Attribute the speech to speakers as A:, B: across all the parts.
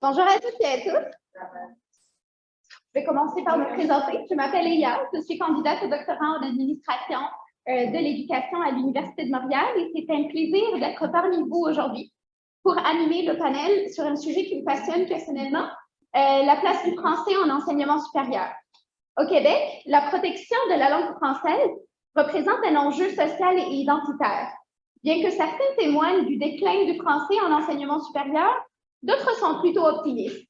A: Bonjour à toutes et à tous. Je vais commencer par me présenter. Je m'appelle Eya, je suis candidate au doctorat en administration de l'éducation à l'Université de Montréal et c'est un plaisir d'être parmi vous aujourd'hui pour animer le panel sur un sujet qui me passionne personnellement, la place du français en enseignement supérieur. Au Québec, la protection de la langue française représente un enjeu social et identitaire. Bien que certains témoignent du déclin du français en enseignement supérieur, d'autres sont plutôt optimistes.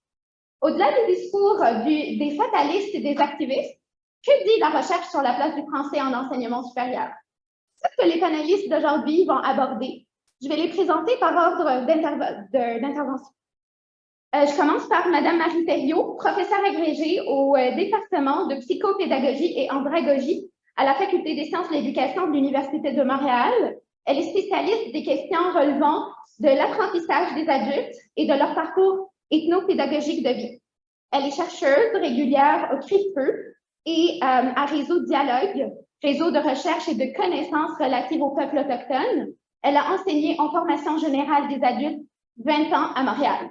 A: Au-delà des discours des fatalistes et des activistes, que dit la recherche sur la place du français en enseignement supérieur? C'est ce que les panélistes d'aujourd'hui vont aborder. Je vais les présenter par ordre d'intervention. Je commence par Mme Marie Thériault, professeure agrégée au département de psychopédagogie et andragogie à la Faculté des sciences de l'éducation de l'Université de Montréal. Elle est spécialiste des questions relevant de l'apprentissage des adultes et de leur parcours ethnopédagogique de vie. Elle est chercheuse régulière au CRIFPE et à Réseau Dialogue, réseau de recherche et de connaissances relatives aux peuples autochtones. Elle a enseigné en formation générale des adultes 20 ans à Montréal.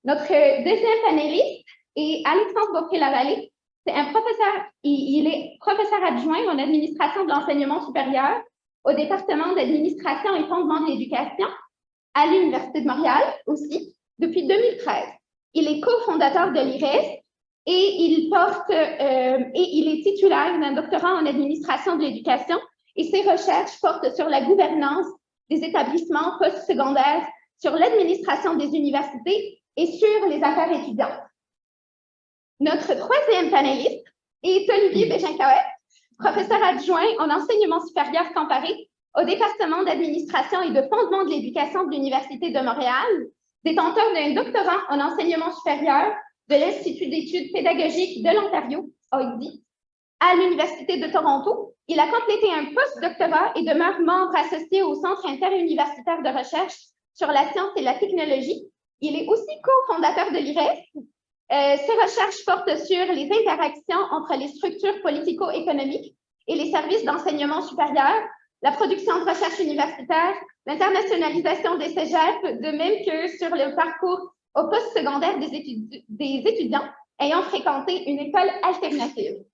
A: Notre deuxième panéliste est Alexandre Beaupré-Lavallée. C'est un professeur, il est professeur adjoint en administration de l'enseignement supérieur au département d'administration et fondement de l'éducation à l'Université de Montréal aussi, depuis 2013. Il est cofondateur de l'IRES et il est titulaire d'un doctorat en administration de l'éducation et ses recherches portent sur la gouvernance des établissements postsecondaires, sur l'administration des universités et sur les affaires étudiantes. Notre troisième panéliste est Olivier Bégin-Coët, professeur adjoint en enseignement supérieur comparé au département d'administration et de fondement de l'éducation de l'Université de Montréal, détenteur d'un doctorat en enseignement supérieur de l'Institut d'études pédagogiques de l'Ontario, OID, à l'Université de Toronto. Il a complété un post-doctorat et demeure membre associé au Centre interuniversitaire de recherche sur la science et la technologie. Il est aussi cofondateur de l'IRES. Ses recherches portent sur les interactions entre les structures politico-économiques et les services d'enseignement supérieur, la production de recherche universitaire, l'internationalisation des cégeps, de même que sur le parcours au postsecondaire des étudiants ayant fréquenté une école alternative.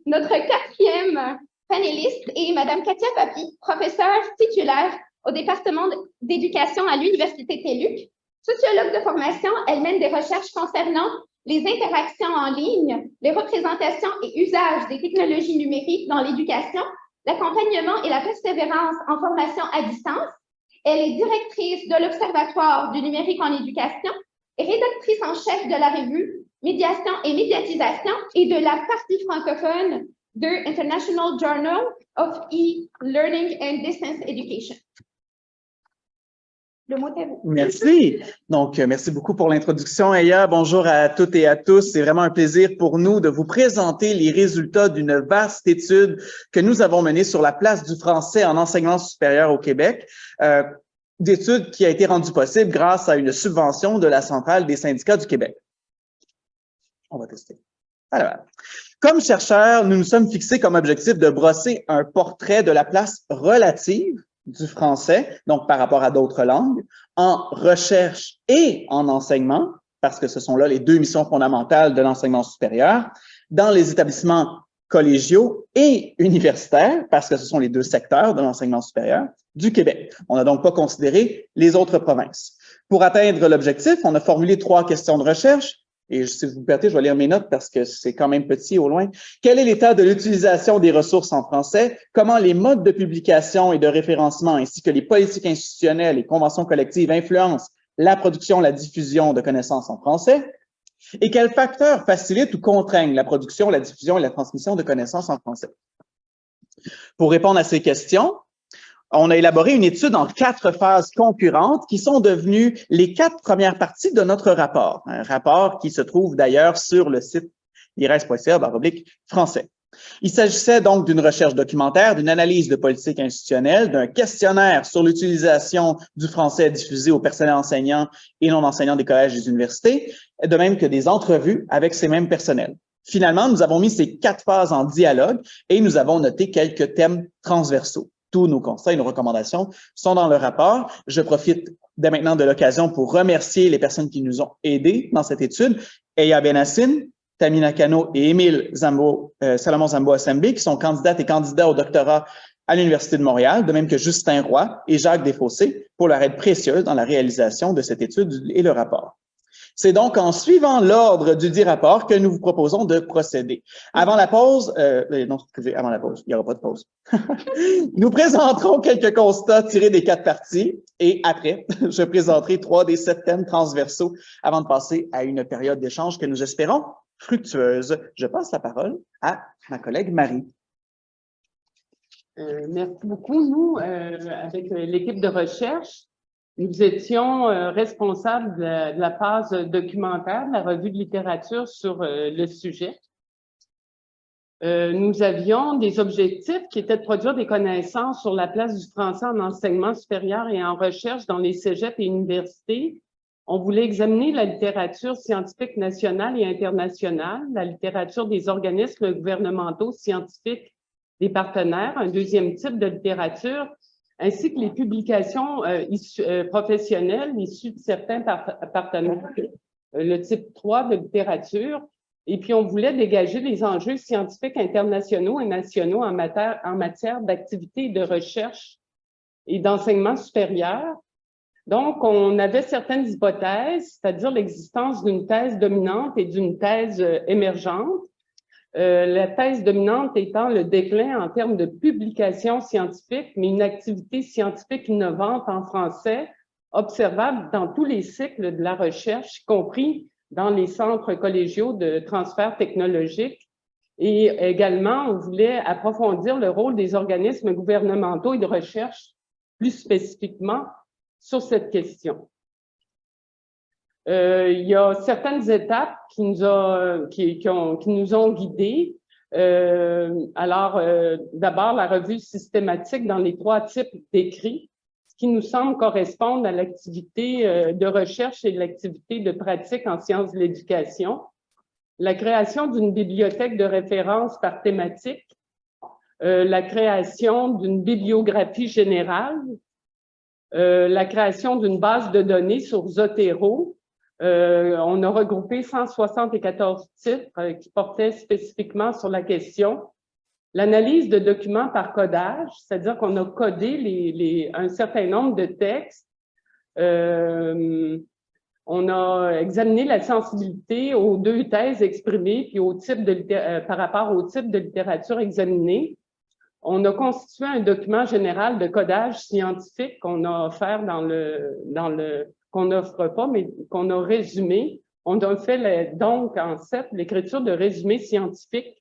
A: Notre quatrième panéliste est Mme Katia Papi, professeure titulaire au département d'éducation à l'Université TÉLUQ. Sociologue de formation, elle mène des recherches concernant les interactions en ligne, les représentations et usages des technologies numériques dans l'éducation, l'accompagnement et la persévérance en formation à distance. Elle est directrice de l'Observatoire du numérique en éducation et rédactrice en chef de la revue Médiation et médiatisation et de la partie francophone de International Journal of E-Learning and Distance Education. Le mot est vous.
B: Merci. Donc, merci beaucoup pour l'introduction, Eya. Bonjour à toutes et à tous. C'est vraiment un plaisir pour nous de vous présenter les résultats d'une vaste étude que nous avons menée sur la place du français en enseignement supérieur au Québec. D'étude qui a été rendue possible grâce à une subvention de la Centrale des syndicats du Québec. On va tester. Alors, comme chercheurs, nous nous sommes fixés comme objectif de brosser un portrait de la place relative du français, donc par rapport à d'autres langues, en recherche et en enseignement, parce que ce sont là les deux missions fondamentales de l'enseignement supérieur, dans les établissements collégiaux et universitaires, parce que ce sont les deux secteurs de l'enseignement supérieur du Québec. On n'a donc pas considéré les autres provinces. Pour atteindre l'objectif, on a formulé 3 questions de recherche. Et si vous me permettez, je vais lire mes notes parce que c'est quand même petit au loin. Quel est l'état de l'utilisation des ressources en français? Comment les modes de publication et de référencement ainsi que les politiques institutionnelles et conventions collectives influencent la production, la diffusion de connaissances en français? Et quels facteurs facilitent ou contraignent la production, la diffusion et la transmission de connaissances en français? Pour répondre à ces questions, on a élaboré une étude en 4 phases concurrentes qui sont devenues les 4 premières parties de notre rapport. Un rapport qui se trouve d'ailleurs sur le site ires.ca/français. Il s'agissait donc d'une recherche documentaire, d'une analyse de politique institutionnelle, d'un questionnaire sur l'utilisation du français diffusé au personnel enseignant et non enseignant des collèges et des universités, de même que des entrevues avec ces mêmes personnels. Finalement, nous avons mis ces 4 phases en dialogue et nous avons noté quelques thèmes transversaux. tous nos constats et nos recommandations sont dans le rapport. Je profite dès maintenant de l'occasion pour remercier les personnes qui nous ont aidés dans cette étude. Eya Benassine, Tamina Cano et Émile Salomon Zambo-Assemblé, qui sont candidates et candidats au doctorat à l'Université de Montréal, de même que Justin Roy et Jacques Desfossés pour leur aide précieuse dans la réalisation de cette étude et le rapport. C'est donc en suivant l'ordre du dit rapport que nous vous proposons de procéder. Avant la pause, avant la pause, il n'y aura pas de pause. Nous présenterons quelques constats tirés des 4 parties et après, je présenterai 3 des 7 thèmes transversaux avant de passer à une période d'échange que nous espérons fructueuse. Je passe la parole à ma collègue Marie.
C: Merci beaucoup. Nous, avec l'équipe de recherche, nous étions responsables de la phase documentaire de la revue de littérature sur le sujet. Nous avions des objectifs qui étaient de produire des connaissances sur la place du français en enseignement supérieur et en recherche dans les cégeps et universités. On voulait examiner la littérature scientifique nationale et internationale, la littérature des organismes gouvernementaux scientifiques des partenaires, un deuxième type de littérature, ainsi que les publications professionnelles issues de certains partenaires, le type 3 de littérature. Et puis, on voulait dégager les enjeux scientifiques internationaux et nationaux en matière d'activité de recherche et d'enseignement supérieur. Donc, on avait certaines hypothèses, c'est-à-dire l'existence d'une thèse dominante et d'une thèse émergente. La thèse dominante étant le déclin en termes de publications scientifiques, mais une activité scientifique innovante en français, observable dans tous les cycles de la recherche, y compris dans les centres collégiaux de transfert technologique. Et également, on voulait approfondir le rôle des organismes gouvernementaux et de recherche, plus spécifiquement, sur cette question. Il y a certaines étapes qui nous ont guidés. D'abord, la revue systématique dans les 3 types d'écrits, ce qui nous semble correspondre à l'activité de recherche et l'activité de pratique en sciences de l'éducation. La création d'une bibliothèque de référence par thématique, la création d'une bibliographie générale, la création d'une base de données sur Zotero. On a regroupé 174 titres qui portaient spécifiquement sur la question. L'analyse de documents par codage, c'est-à-dire qu'on a codé un certain nombre de textes. On a examiné la sensibilité aux 2 thèses exprimées puis au type par rapport au type de littérature examinée. On a constitué un document général de codage scientifique qu'on a offert qu'on n'offre pas, mais qu'on a résumé. On a fait donc en fait l'écriture de résumés scientifiques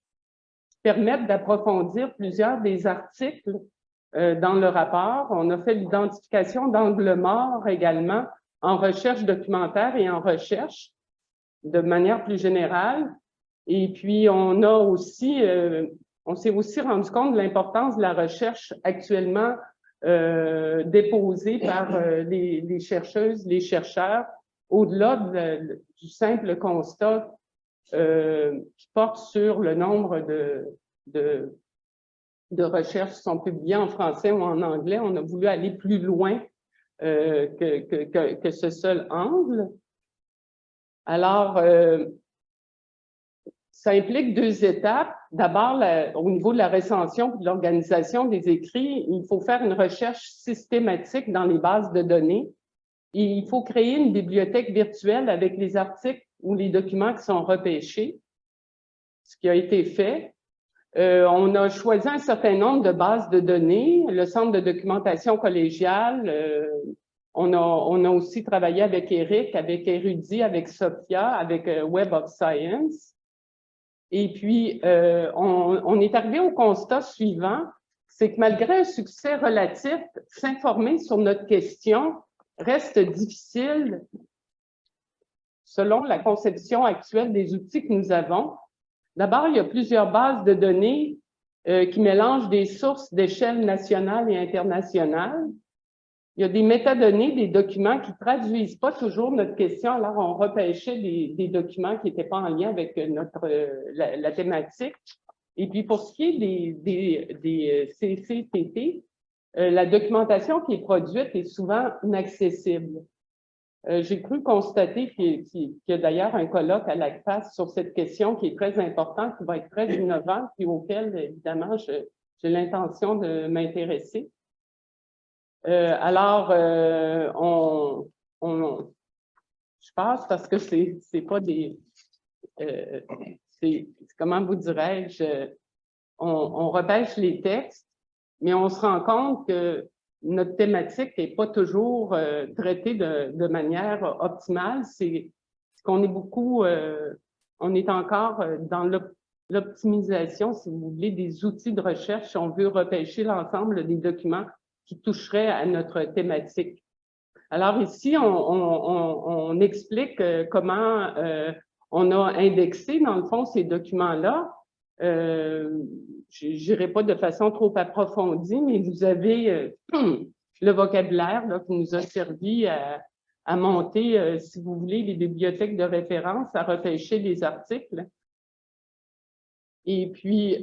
C: qui permettent d'approfondir plusieurs des articles dans le rapport. On a fait l'identification d'angles morts également en recherche documentaire et en recherche de manière plus générale. Et puis, on s'est aussi rendu compte de l'importance de la recherche actuellement déposée par les chercheuses, les chercheurs, au-delà du simple constat qui porte sur le nombre de recherches qui sont publiées en français ou en anglais. On a voulu aller plus loin que ce seul angle. Alors, ça implique 2 étapes. D'abord, au niveau de la recension et de l'organisation des écrits, il faut faire une recherche systématique dans les bases de données. Et il faut créer une bibliothèque virtuelle avec les articles ou les documents qui sont repêchés, ce qui a été fait. On a choisi un certain nombre de bases de données, le Centre de documentation collégiale. On a aussi travaillé avec Eric, avec Érudit, avec Sophia, avec Web of Science. Et puis, on est arrivé au constat suivant, c'est que malgré un succès relatif, s'informer sur notre question reste difficile selon la conception actuelle des outils que nous avons. D'abord, il y a plusieurs bases de données qui mélangent des sources d'échelle nationale et internationale. Il y a des métadonnées, des documents qui ne traduisent pas toujours notre question. Alors, on repêchait des documents qui n'étaient pas en lien avec la thématique. Et puis, pour ce qui est des CCTT, La documentation qui est produite est souvent inaccessible. J'ai cru constater qu'il y a d'ailleurs un colloque à l'ACFAS sur cette question qui est très importante, qui va être très innovante et auquel, évidemment, j'ai l'intention de m'intéresser. Je passe parce que c'est pas des... comment vous dirais-je? On repêche les textes, mais on se rend compte que notre thématique n'est pas toujours traitée de manière optimale. C'est qu'on est beaucoup, on est encore dans l'optimisation, si vous voulez, des outils de recherche si on veut repêcher l'ensemble des documents qui toucheraient à notre thématique. Alors ici, on explique comment on a indexé, dans le fond, ces documents-là. Je n'irai pas de façon trop approfondie, mais vous avez le vocabulaire là, qui nous a servi à monter, si vous voulez, les bibliothèques de référence, à repêcher les articles. Et puis,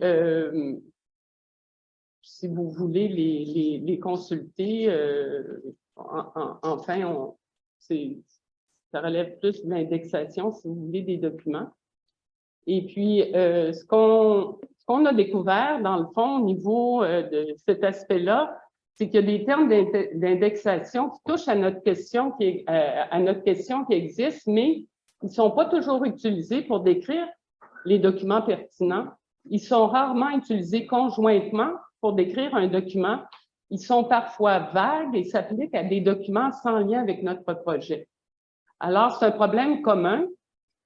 C: si vous voulez les consulter, enfin, ça relève plus de l'indexation, si vous voulez, des documents. Et puis, ce qu'on a découvert, dans le fond, au niveau de cet aspect-là, c'est qu'il y a des termes d'indexation qui touchent à notre question qui existe, mais ils ne sont pas toujours utilisés pour décrire les documents pertinents. Ils sont rarement utilisés conjointement pour décrire un document. Ils sont parfois vagues et s'appliquent à des documents sans lien avec notre projet. Alors, c'est un problème commun,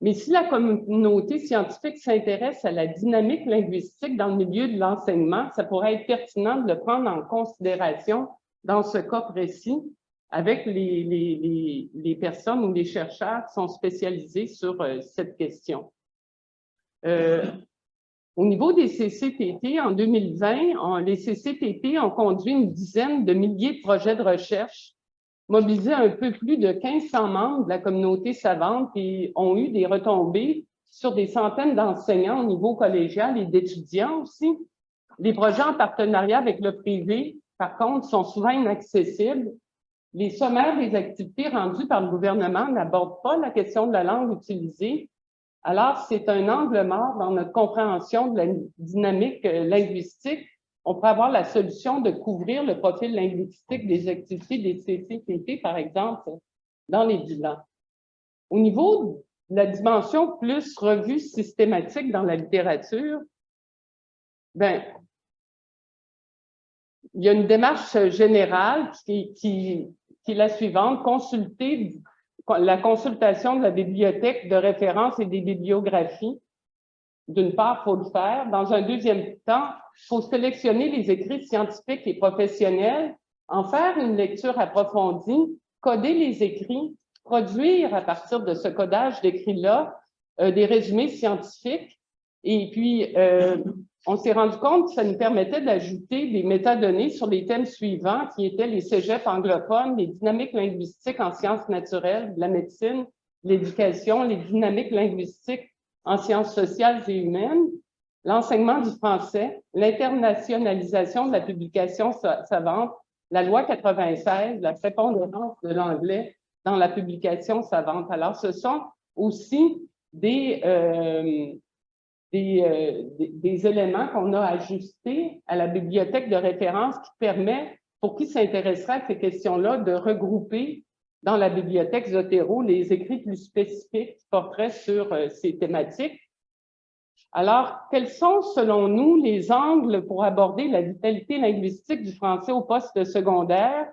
C: mais si la communauté scientifique s'intéresse à la dynamique linguistique dans le milieu de l'enseignement, ça pourrait être pertinent de le prendre en considération dans ce cas précis avec les personnes ou les chercheurs qui sont spécialisés sur cette question. Au niveau des CCTT, en 2020, les CCTT ont conduit une dizaine de milliers de projets de recherche, mobilisé un peu plus de 1500 membres de la communauté savante et ont eu des retombées sur des centaines d'enseignants au niveau collégial et d'étudiants aussi. Les projets en partenariat avec le privé, par contre, sont souvent inaccessibles. Les sommaires des activités rendues par le gouvernement n'abordent pas la question de la langue utilisée. Alors, c'est un angle mort dans notre compréhension de la dynamique linguistique. On peut avoir la solution de couvrir le profil linguistique des activités des CCTT, par exemple, dans les bilans. Au niveau de la dimension plus revue systématique dans la littérature, ben, il y a une démarche générale qui est la suivante, consulter la consultation de la bibliothèque de référence et des bibliographies. D'une part, il faut le faire. Dans un deuxième temps, il faut sélectionner les écrits scientifiques et professionnels, en faire une lecture approfondie, coder les écrits, produire à partir de ce codage d'écrits-là des résumés scientifiques. Et puis, on s'est rendu compte que ça nous permettait d'ajouter des métadonnées sur les thèmes suivants, qui étaient les cégeps anglophones, les dynamiques linguistiques en sciences naturelles, la médecine, l'éducation, les dynamiques linguistiques en sciences sociales et humaines, l'enseignement du français, l'internationalisation de la publication savante, la loi 96, la prépondérance de l'anglais dans la publication savante. Alors, ce sont aussi des éléments qu'on a ajustés à la bibliothèque de référence qui permet, pour qui s'intéresserait à ces questions-là, de regrouper dans la bibliothèque Zotero les écrits plus spécifiques qui porteraient sur ces thématiques. Alors, quels sont, selon nous, les angles pour aborder la vitalité linguistique du français au poste secondaire?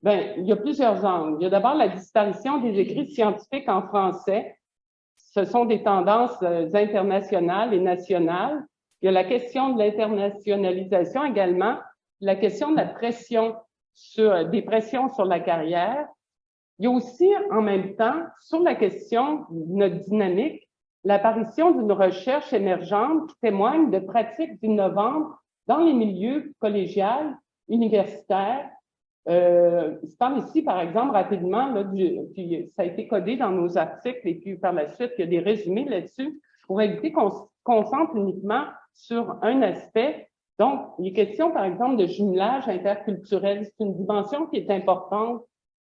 C: Bien, il y a plusieurs angles. Il y a d'abord la disparition des écrits scientifiques en français. Ce sont des tendances internationales et nationales. Il y a la question de l'internationalisation également, la question de la pression des pressions sur la carrière. Il y a aussi, en même temps, sur la question de notre dynamique, l'apparition d'une recherche émergente qui témoigne de pratiques innovantes dans les milieux collégiaux, universitaires. Je parle ici, par exemple, rapidement, là, puis ça a été codé dans nos articles et puis par la suite, il y a des résumés là-dessus pour éviter qu'on se concentre uniquement sur un aspect. Donc, les questions, par exemple, de jumelage interculturel, c'est une dimension qui est importante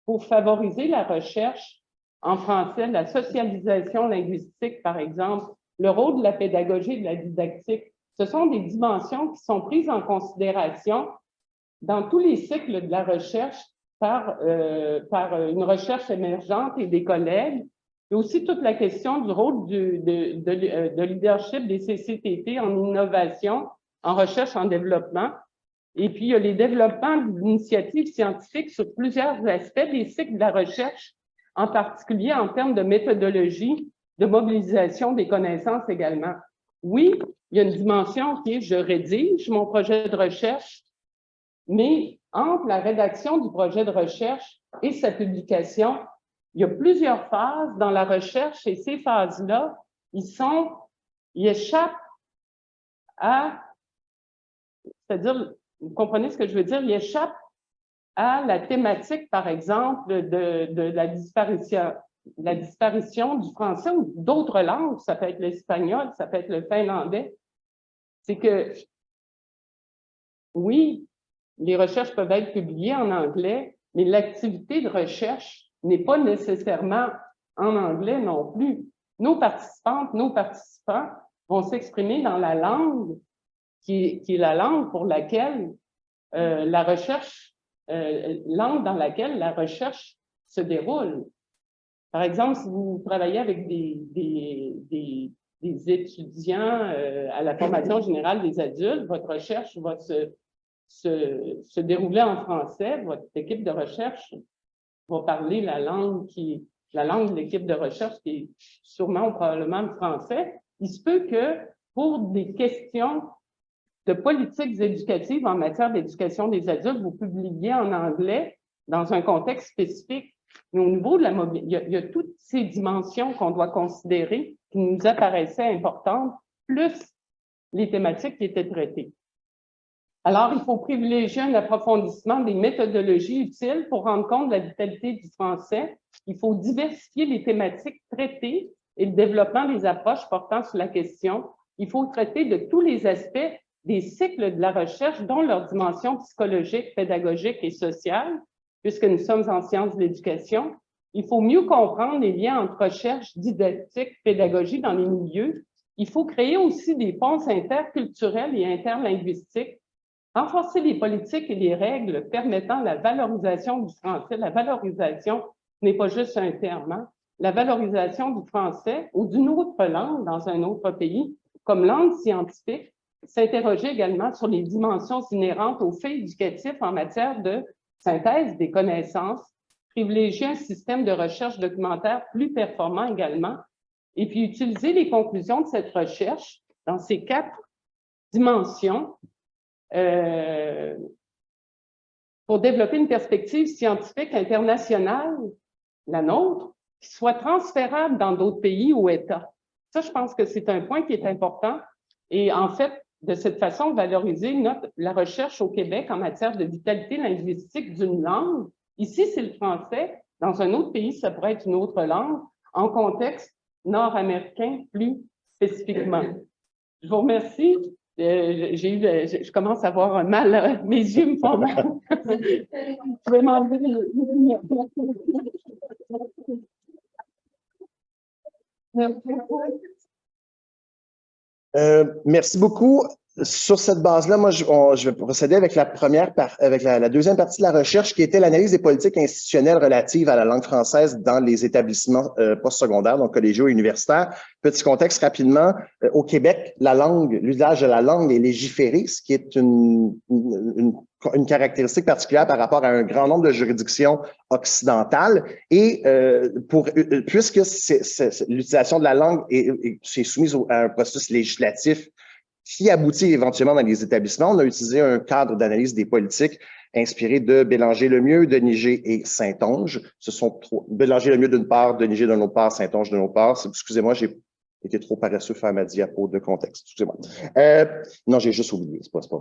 C: pour favoriser la recherche en français, la socialisation linguistique, par exemple, le rôle de la pédagogie et de la didactique. Ce sont des dimensions qui sont prises en considération dans tous les cycles de la recherche par une recherche émergente et des collègues. Il y a aussi toute la question du rôle de leadership des CCTT en innovation, en recherche, en développement. Et puis, il y a les développements d'initiatives scientifiques sur plusieurs aspects des cycles de la recherche, en particulier en termes de méthodologie, de mobilisation des connaissances également. Oui, il y a une dimension qui est je rédige mon projet de recherche, mais entre la rédaction du projet de recherche et sa publication, il y a plusieurs phases dans la recherche et ces phases-là, ils échappent à, c'est-à-dire, vous comprenez ce que je veux dire, ils échappent à la thématique, par exemple, de la disparition du français ou d'autres langues, ça peut être l'espagnol, ça peut être le finlandais. C'est que, oui, les recherches peuvent être publiées en anglais, mais l'activité de recherche n'est pas nécessairement en anglais non plus. Nos participantes, nos participants vont s'exprimer dans la langue qui est la langue pour laquelle la recherche, langue dans laquelle la recherche se déroule. Par exemple, si vous travaillez avec des étudiants à la formation générale des adultes, votre recherche va se dérouler en français, votre équipe de recherche va parler la langue de l'équipe de recherche qui est sûrement ou probablement le français. Il se peut que pour des questions de politiques éducatives en matière d'éducation des adultes, vous publiez en anglais dans un contexte spécifique. Mais au niveau de la mobilité, il y a toutes ces dimensions qu'on doit considérer qui nous apparaissaient importantes, plus les thématiques qui étaient traitées. Alors, il faut privilégier un approfondissement des méthodologies utiles pour rendre compte de la vitalité du français. Il faut diversifier les thématiques traitées et le développement des approches portant sur la question. Il faut traiter de tous les aspects des cycles de la recherche, dont leur dimension psychologique, pédagogique et sociale, puisque nous sommes en sciences de l'éducation. Il faut mieux comprendre les liens entre recherche, didactique, pédagogie dans les milieux. Il faut créer aussi des ponts interculturels et interlinguistiques, renforcer les politiques et les règles permettant la valorisation du français. La valorisation n'est pas juste un terme, hein? La valorisation du français ou d'une autre langue dans un autre pays comme langue scientifique, s'interroger également sur les dimensions inhérentes aux faits éducatifs en matière de synthèse des connaissances, privilégier un système de recherche documentaire plus performant également, et puis utiliser les conclusions de cette recherche dans ces 4 dimensions pour développer une perspective scientifique internationale, la nôtre, qui soit transférable dans d'autres pays ou États. Ça, je pense que c'est un point qui est important. Et en fait, de cette façon, valoriser la recherche au Québec en matière de vitalité linguistique d'une langue. Ici, c'est le français. Dans un autre pays, ça pourrait être une autre langue, en contexte nord-américain plus spécifiquement. Je vous remercie. Je commence à avoir un mal, mes yeux me font mal. Je vais m'enlever
D: Merci beaucoup. Sur cette base-là, moi, je vais procéder avec la deuxième partie de la recherche, qui était l'analyse des politiques institutionnelles relatives à la langue française dans les établissements postsecondaires, donc collégiaux et universitaires. Petit contexte rapidement. Au Québec, l'usage de la langue est légiféré, ce qui est une caractéristique particulière par rapport à un grand nombre de juridictions occidentales. Et puisque l'utilisation de la langue est soumise à un processus législatif qui aboutit éventuellement dans les établissements, on a utilisé un cadre d'analyse des politiques inspiré de Bélanger-Lemieux, Denisger et Saint-Onge. Ce sont Bélanger-Lemieux d'une part, Denisger d'une autre part, Saint-Onge d'une autre part. Excusez-moi, j'ai été trop paresseux faire ma diapo de contexte. Excusez-moi. Non, j'ai juste oublié, c'est pas vrai.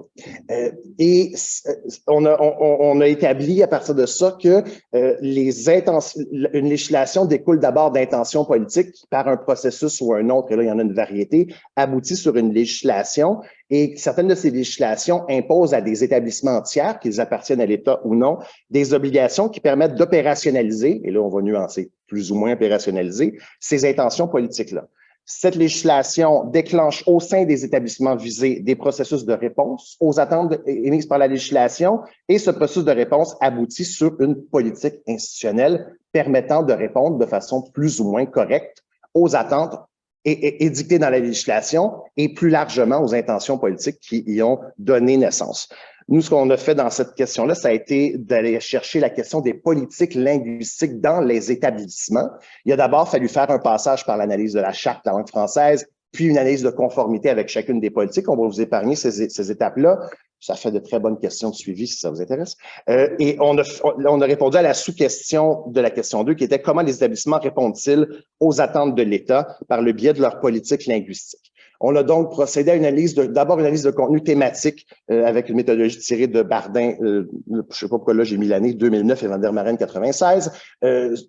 D: On a établi à partir de ça que une législation découle d'abord d'intentions politiques qui, par un processus ou un autre, et là, il y en a une variété, aboutit sur une législation et certaines de ces législations imposent à des établissements tiers, qu'ils appartiennent à l'État ou non, des obligations qui permettent d'opérationnaliser, et là, on va nuancer, plus ou moins opérationnaliser, ces intentions politiques-là. Cette législation déclenche au sein des établissements visés des processus de réponse aux attentes émises par la législation et ce processus de réponse aboutit sur une politique institutionnelle permettant de répondre de façon plus ou moins correcte aux attentes édictées dans la législation et plus largement aux intentions politiques qui y ont donné naissance. Nous, ce qu'on a fait dans cette question-là, ça a été d'aller chercher la question des politiques linguistiques dans les établissements. Il a d'abord fallu faire un passage par l'analyse de la Charte de la langue française, puis une analyse de conformité avec chacune des politiques. On va vous épargner ces étapes-là. Ça fait de très bonnes questions de suivi, si ça vous intéresse. Et on a répondu à la sous-question de la question 2, qui était comment les établissements répondent-ils aux attentes de l'État par le biais de leur politique linguistique. On a donc procédé à d'abord une analyse de contenu thématique avec une méthodologie tirée de Bardin, je ne sais pas pourquoi là j'ai mis l'année 2009 et Van der Maren 96,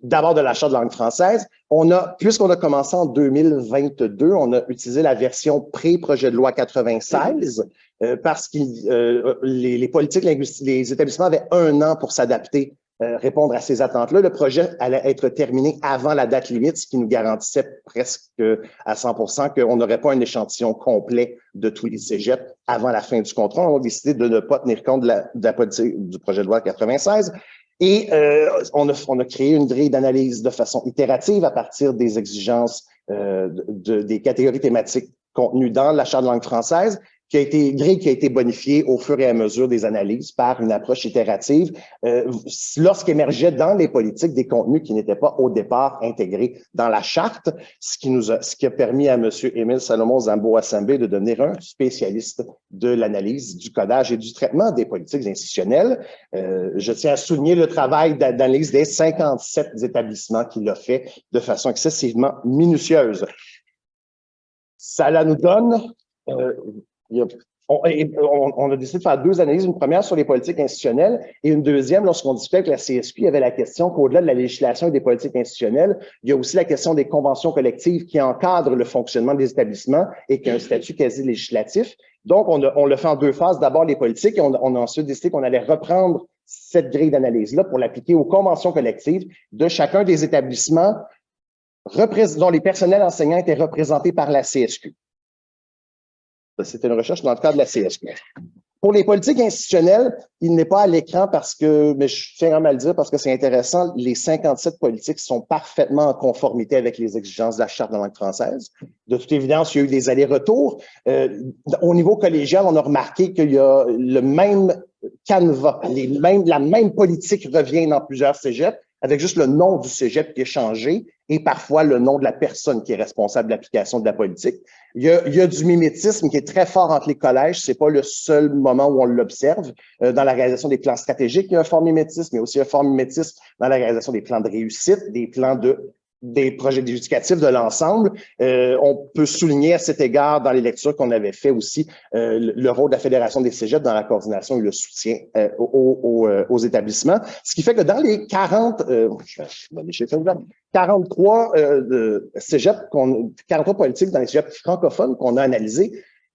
D: d'abord de la Charte de langue française. Puisqu'on a commencé en 2022, on a utilisé la version pré-projet de loi 96 parce que les politiques linguistiques, les établissements avaient 1 an pour s'adapter, répondre à ces attentes-là. Le projet allait être terminé avant la date limite, ce qui nous garantissait presque à 100% qu'on n'aurait pas un échantillon complet de tous les cégeps avant la fin du contrat. On a décidé de ne pas tenir compte de la politique du projet de loi 96. Et on a créé une grille d'analyse de façon itérative à partir des exigences des catégories thématiques contenues dans la Charte de langue française, qui a été bonifiée au fur et à mesure des analyses par une approche itérative lorsqu'émergeaient dans les politiques des contenus qui n'étaient pas au départ intégrés dans la charte, ce qui a permis à M. Émile Salomon Zambo-Assembe de devenir un spécialiste de l'analyse, du codage et du traitement des politiques institutionnelles. Je tiens à souligner le travail d'analyse des 57 établissements qu'il a fait de façon excessivement minutieuse. Ça là nous donne... on a décidé de faire 2 analyses, une première sur les politiques institutionnelles et une deuxième lorsqu'on discutait avec la CSQ, il y avait la question qu'au-delà de la législation et des politiques institutionnelles, il y a aussi la question des conventions collectives qui encadrent le fonctionnement des établissements et qui ont un statut quasi législatif. Donc, on l'a fait en 2 phases. D'abord, les politiques et on a ensuite décidé qu'on allait reprendre cette grille d'analyse-là pour l'appliquer aux conventions collectives de chacun des établissements dont les personnels enseignants étaient représentés par la CSQ. C'était une recherche dans le cadre de la CSQ. Pour les politiques institutionnelles, il n'est pas à l'écran mais je tiens à le dire parce que c'est intéressant, les 57 politiques sont parfaitement en conformité avec les exigences de la Charte de la langue française. De toute évidence, il y a eu des allers-retours. Au niveau collégial, on a remarqué qu'il y a le même canevas, la même politique revient dans plusieurs cégeps, avec juste le nom du cégep qui est changé et parfois le nom de la personne qui est responsable de l'application de la politique. Il y a du mimétisme qui est très fort entre les collèges. C'est pas le seul moment où on l'observe. Dans la réalisation des plans stratégiques, il y a un fort mimétisme, mais aussi un fort mimétisme dans la réalisation des plans de réussite, des projets éducatifs de l'ensemble. On peut souligner à cet égard, dans les lectures qu'on avait fait aussi, le rôle de la Fédération des cégeps dans la coordination et le soutien aux établissements. Ce qui fait que dans les 43 cégeps, 43 politiques dans les cégeps francophones qu'on a analysés,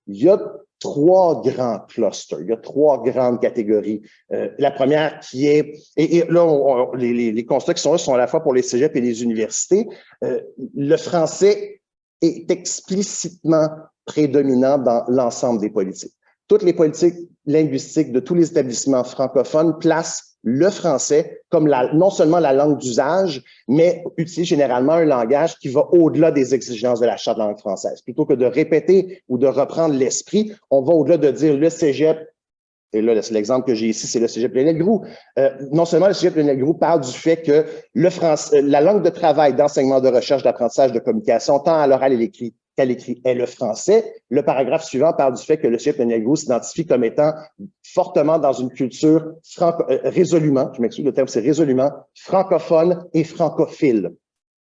D: il y a 3 grands clusters, il y a 3 grandes catégories. La première qui est, et là, les constats qui sont là sont à la fois pour les cégeps et les universités. Le français est explicitement prédominant dans l'ensemble des politiques. Toutes les politiques linguistiques de tous les établissements francophones placent le français comme non seulement la langue d'usage, mais utilise généralement un langage qui va au-delà des exigences de la Charte de la langue française. Plutôt que de répéter ou de reprendre l'esprit, on va au-delà de dire le cégep, et là, l'exemple que j'ai ici, c'est le cégep Lionel-Groulx. Non seulement le cégep Lionel-Groulx parle du fait que la langue de travail, d'enseignement, de recherche, d'apprentissage, de communication, tant à l'oral et l'écrit qu'à l'écrit est le français. Le paragraphe suivant parle du fait que le cégep Lionel-Groulx s'identifie comme étant fortement dans une culture résolument, je m'excuse, le terme c'est résolument, francophone et francophile.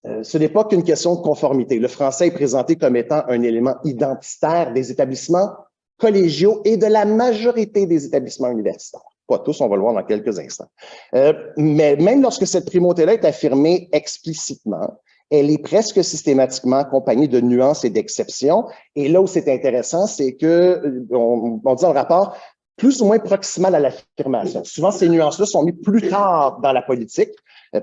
D: Ce n'est pas qu'une question de conformité. Le français est présenté comme étant un élément identitaire des établissements collégiaux et de la majorité des établissements universitaires. Pas tous, on va le voir dans quelques instants. Mais même lorsque cette primauté-là est affirmée explicitement, elle est presque systématiquement accompagnée de nuances et d'exceptions. Et là où c'est intéressant, c'est que, on dit dans le rapport, plus ou moins proximal à l'affirmation. Souvent, ces nuances-là sont mises plus tard dans la politique.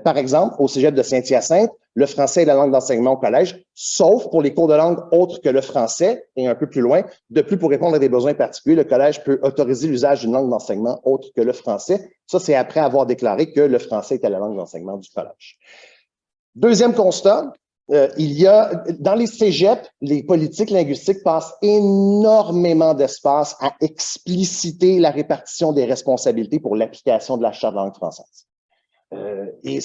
D: Par exemple, au cégep de Saint-Hyacinthe, le français est la langue d'enseignement au collège, sauf pour les cours de langue autres que le français, et un peu plus loin. De plus, pour répondre à des besoins particuliers, le collège peut autoriser l'usage d'une langue d'enseignement autre que le français. Ça, c'est après avoir déclaré que le français était la langue d'enseignement du collège. Deuxième constat, il y a, dans les cégeps, les politiques linguistiques passent énormément d'espace à expliciter la répartition des responsabilités pour l'application de la charte de langue française. Et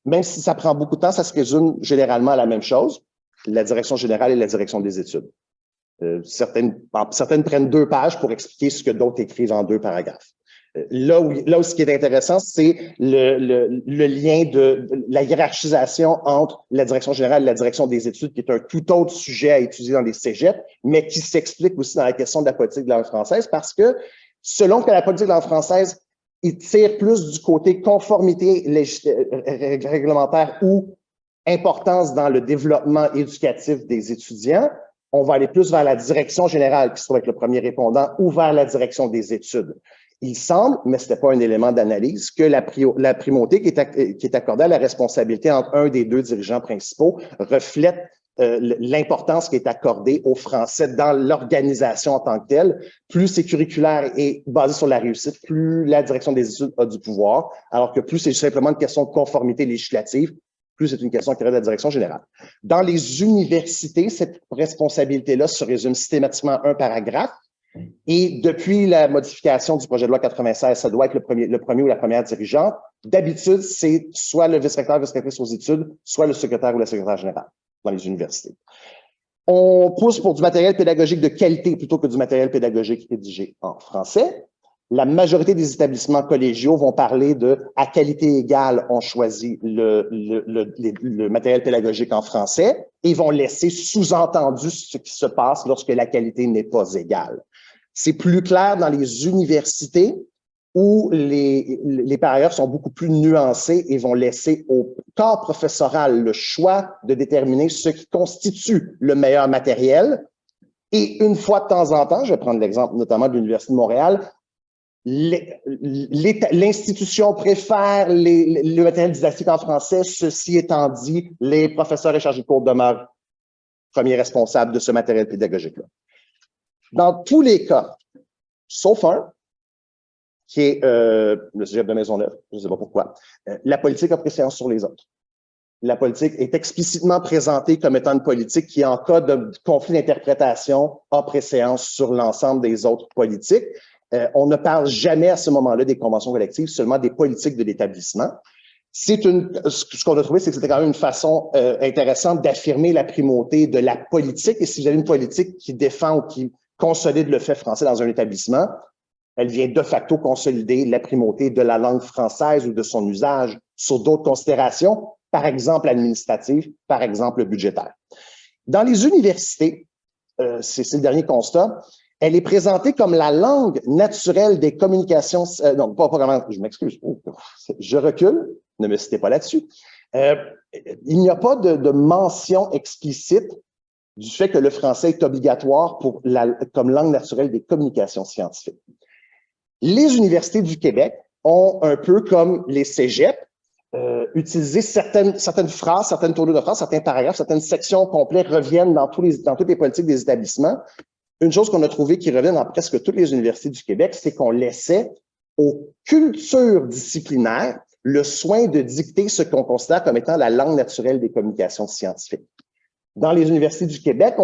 D: même si ça prend beaucoup de temps, ça se résume généralement à la même chose, la direction générale et la direction des études. Certaines prennent 2 pages pour expliquer ce que d'autres écrivent en 2 paragraphes. Là où ce qui est intéressant, c'est le lien de la hiérarchisation entre la direction générale et la direction des études, qui est un tout autre sujet à étudier dans les cégeps, mais qui s'explique aussi dans la question de la politique de la langue française, parce que selon que la politique de la langue française, il tire plus du côté conformité réglementaire ou importance dans le développement éducatif des étudiants, on va aller plus vers la direction générale, qui se trouve être le premier répondant, ou vers la direction des études. Il semble, mais ce n'était pas un élément d'analyse, que la primauté qui est accordée à la responsabilité entre un des 2 dirigeants principaux reflète l'importance qui est accordée aux Français dans l'organisation en tant que telle. Plus c'est curriculaire et basé sur la réussite, plus la direction des études a du pouvoir, alors que plus c'est simplement une question de conformité législative, plus c'est une question qui relève de la direction générale. Dans les universités, cette responsabilité-là se résume systématiquement à un paragraphe. Et depuis la modification du projet de loi 96, ça doit être le premier ou la première dirigeante. D'habitude, c'est soit le vice-recteur, vice-rectrice aux études, soit le secrétaire ou la secrétaire générale dans les universités. On pousse pour du matériel pédagogique de qualité plutôt que du matériel pédagogique rédigé en français. La majorité des établissements collégiaux vont parler de « à qualité égale, on choisit le matériel pédagogique en français » et vont laisser sous-entendu ce qui se passe lorsque la qualité n'est pas égale. C'est plus clair dans les universités où les paragraphes sont beaucoup plus nuancés et vont laisser au corps professoral le choix de déterminer ce qui constitue le meilleur matériel. Et une fois de temps en temps, je vais prendre l'exemple notamment de l'Université de Montréal, l'institution préfère le matériel didactique en français. Ceci étant dit, les professeurs et chargés de cours demeurent premiers responsables de ce matériel pédagogique-là. Dans tous les cas, sauf un, qui est le cégep de Maisonneuve, je ne sais pas pourquoi, la politique a préséance sur les autres. La politique est explicitement présentée comme étant une politique qui, en cas de conflit d'interprétation, a préséance sur l'ensemble des autres politiques. On ne parle jamais à ce moment-là des conventions collectives, seulement des politiques de l'établissement. Ce qu'on a trouvé, c'est que c'était quand même une façon intéressante d'affirmer la primauté de la politique. Et si vous avez une politique qui défend ou qui consolide le fait français dans un établissement, elle vient de facto consolider la primauté de la langue française ou de son usage sur d'autres considérations, par exemple administratives, par exemple budgétaires. Dans les universités, c'est le dernier constat, elle est présentée comme la langue naturelle des communications. Non, pas vraiment, je m'excuse, je recule, ne me citez pas là-dessus. Il n'y a pas de mention explicite du fait que le français est obligatoire comme langue naturelle des communications scientifiques. Les universités du Québec ont, un peu comme les cégeps, utilisé certaines phrases, certaines tournures de phrases, certains paragraphes, certaines sections complètes reviennent dans toutes les politiques des établissements. Une chose qu'on a trouvée qui revient dans presque toutes les universités du Québec, c'est qu'on laissait aux cultures disciplinaires le soin de dicter ce qu'on considère comme étant la langue naturelle des communications scientifiques. Dans les universités du Québec,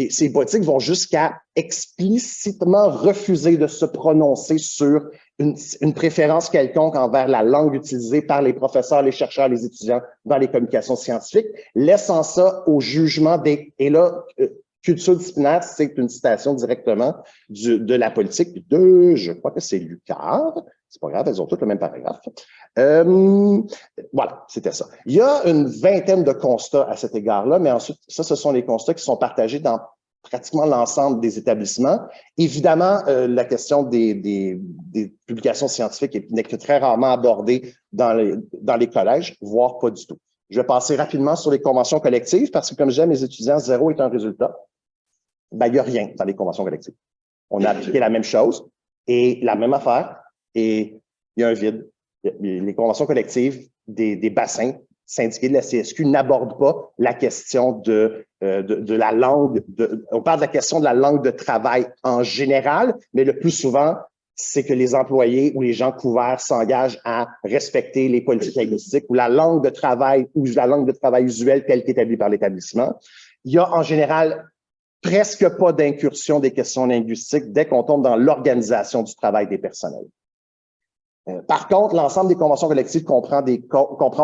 D: ces politiques vont jusqu'à explicitement refuser de se prononcer sur une préférence quelconque envers la langue utilisée par les professeurs, les chercheurs, les étudiants dans les communications scientifiques, laissant ça au jugement et là, culture disciplinaire, c'est une citation directement de la politique de, je crois que c'est Lucar. C'est pas grave, elles ont toutes le même paragraphe. Voilà, c'était ça. Il y a une vingtaine de constats à cet égard-là, mais ensuite, ça, ce sont les constats qui sont partagés dans pratiquement l'ensemble des établissements. Évidemment, la question des publications scientifiques n'est que très rarement abordée dans les collèges, voire pas du tout. Je vais passer rapidement sur les conventions collectives parce que, comme je disais à mes étudiants, 0 est un résultat. Ben, il n'y a rien dans les conventions collectives. On a appliqué la même chose et la même affaire et il y a un vide. Les conventions collectives des bassins syndiqués de la CSQ n'abordent pas la question de la langue. On parle de la question de la langue de travail en général, mais le plus souvent, c'est que les employés ou les gens couverts s'engagent à respecter les politiques linguistiques ou la langue de travail usuelle telle qu'établie par l'établissement. Il y a en général presque pas d'incursion des questions linguistiques dès qu'on tombe dans l'organisation du travail des personnels. Par contre, l'ensemble des conventions collectives comprend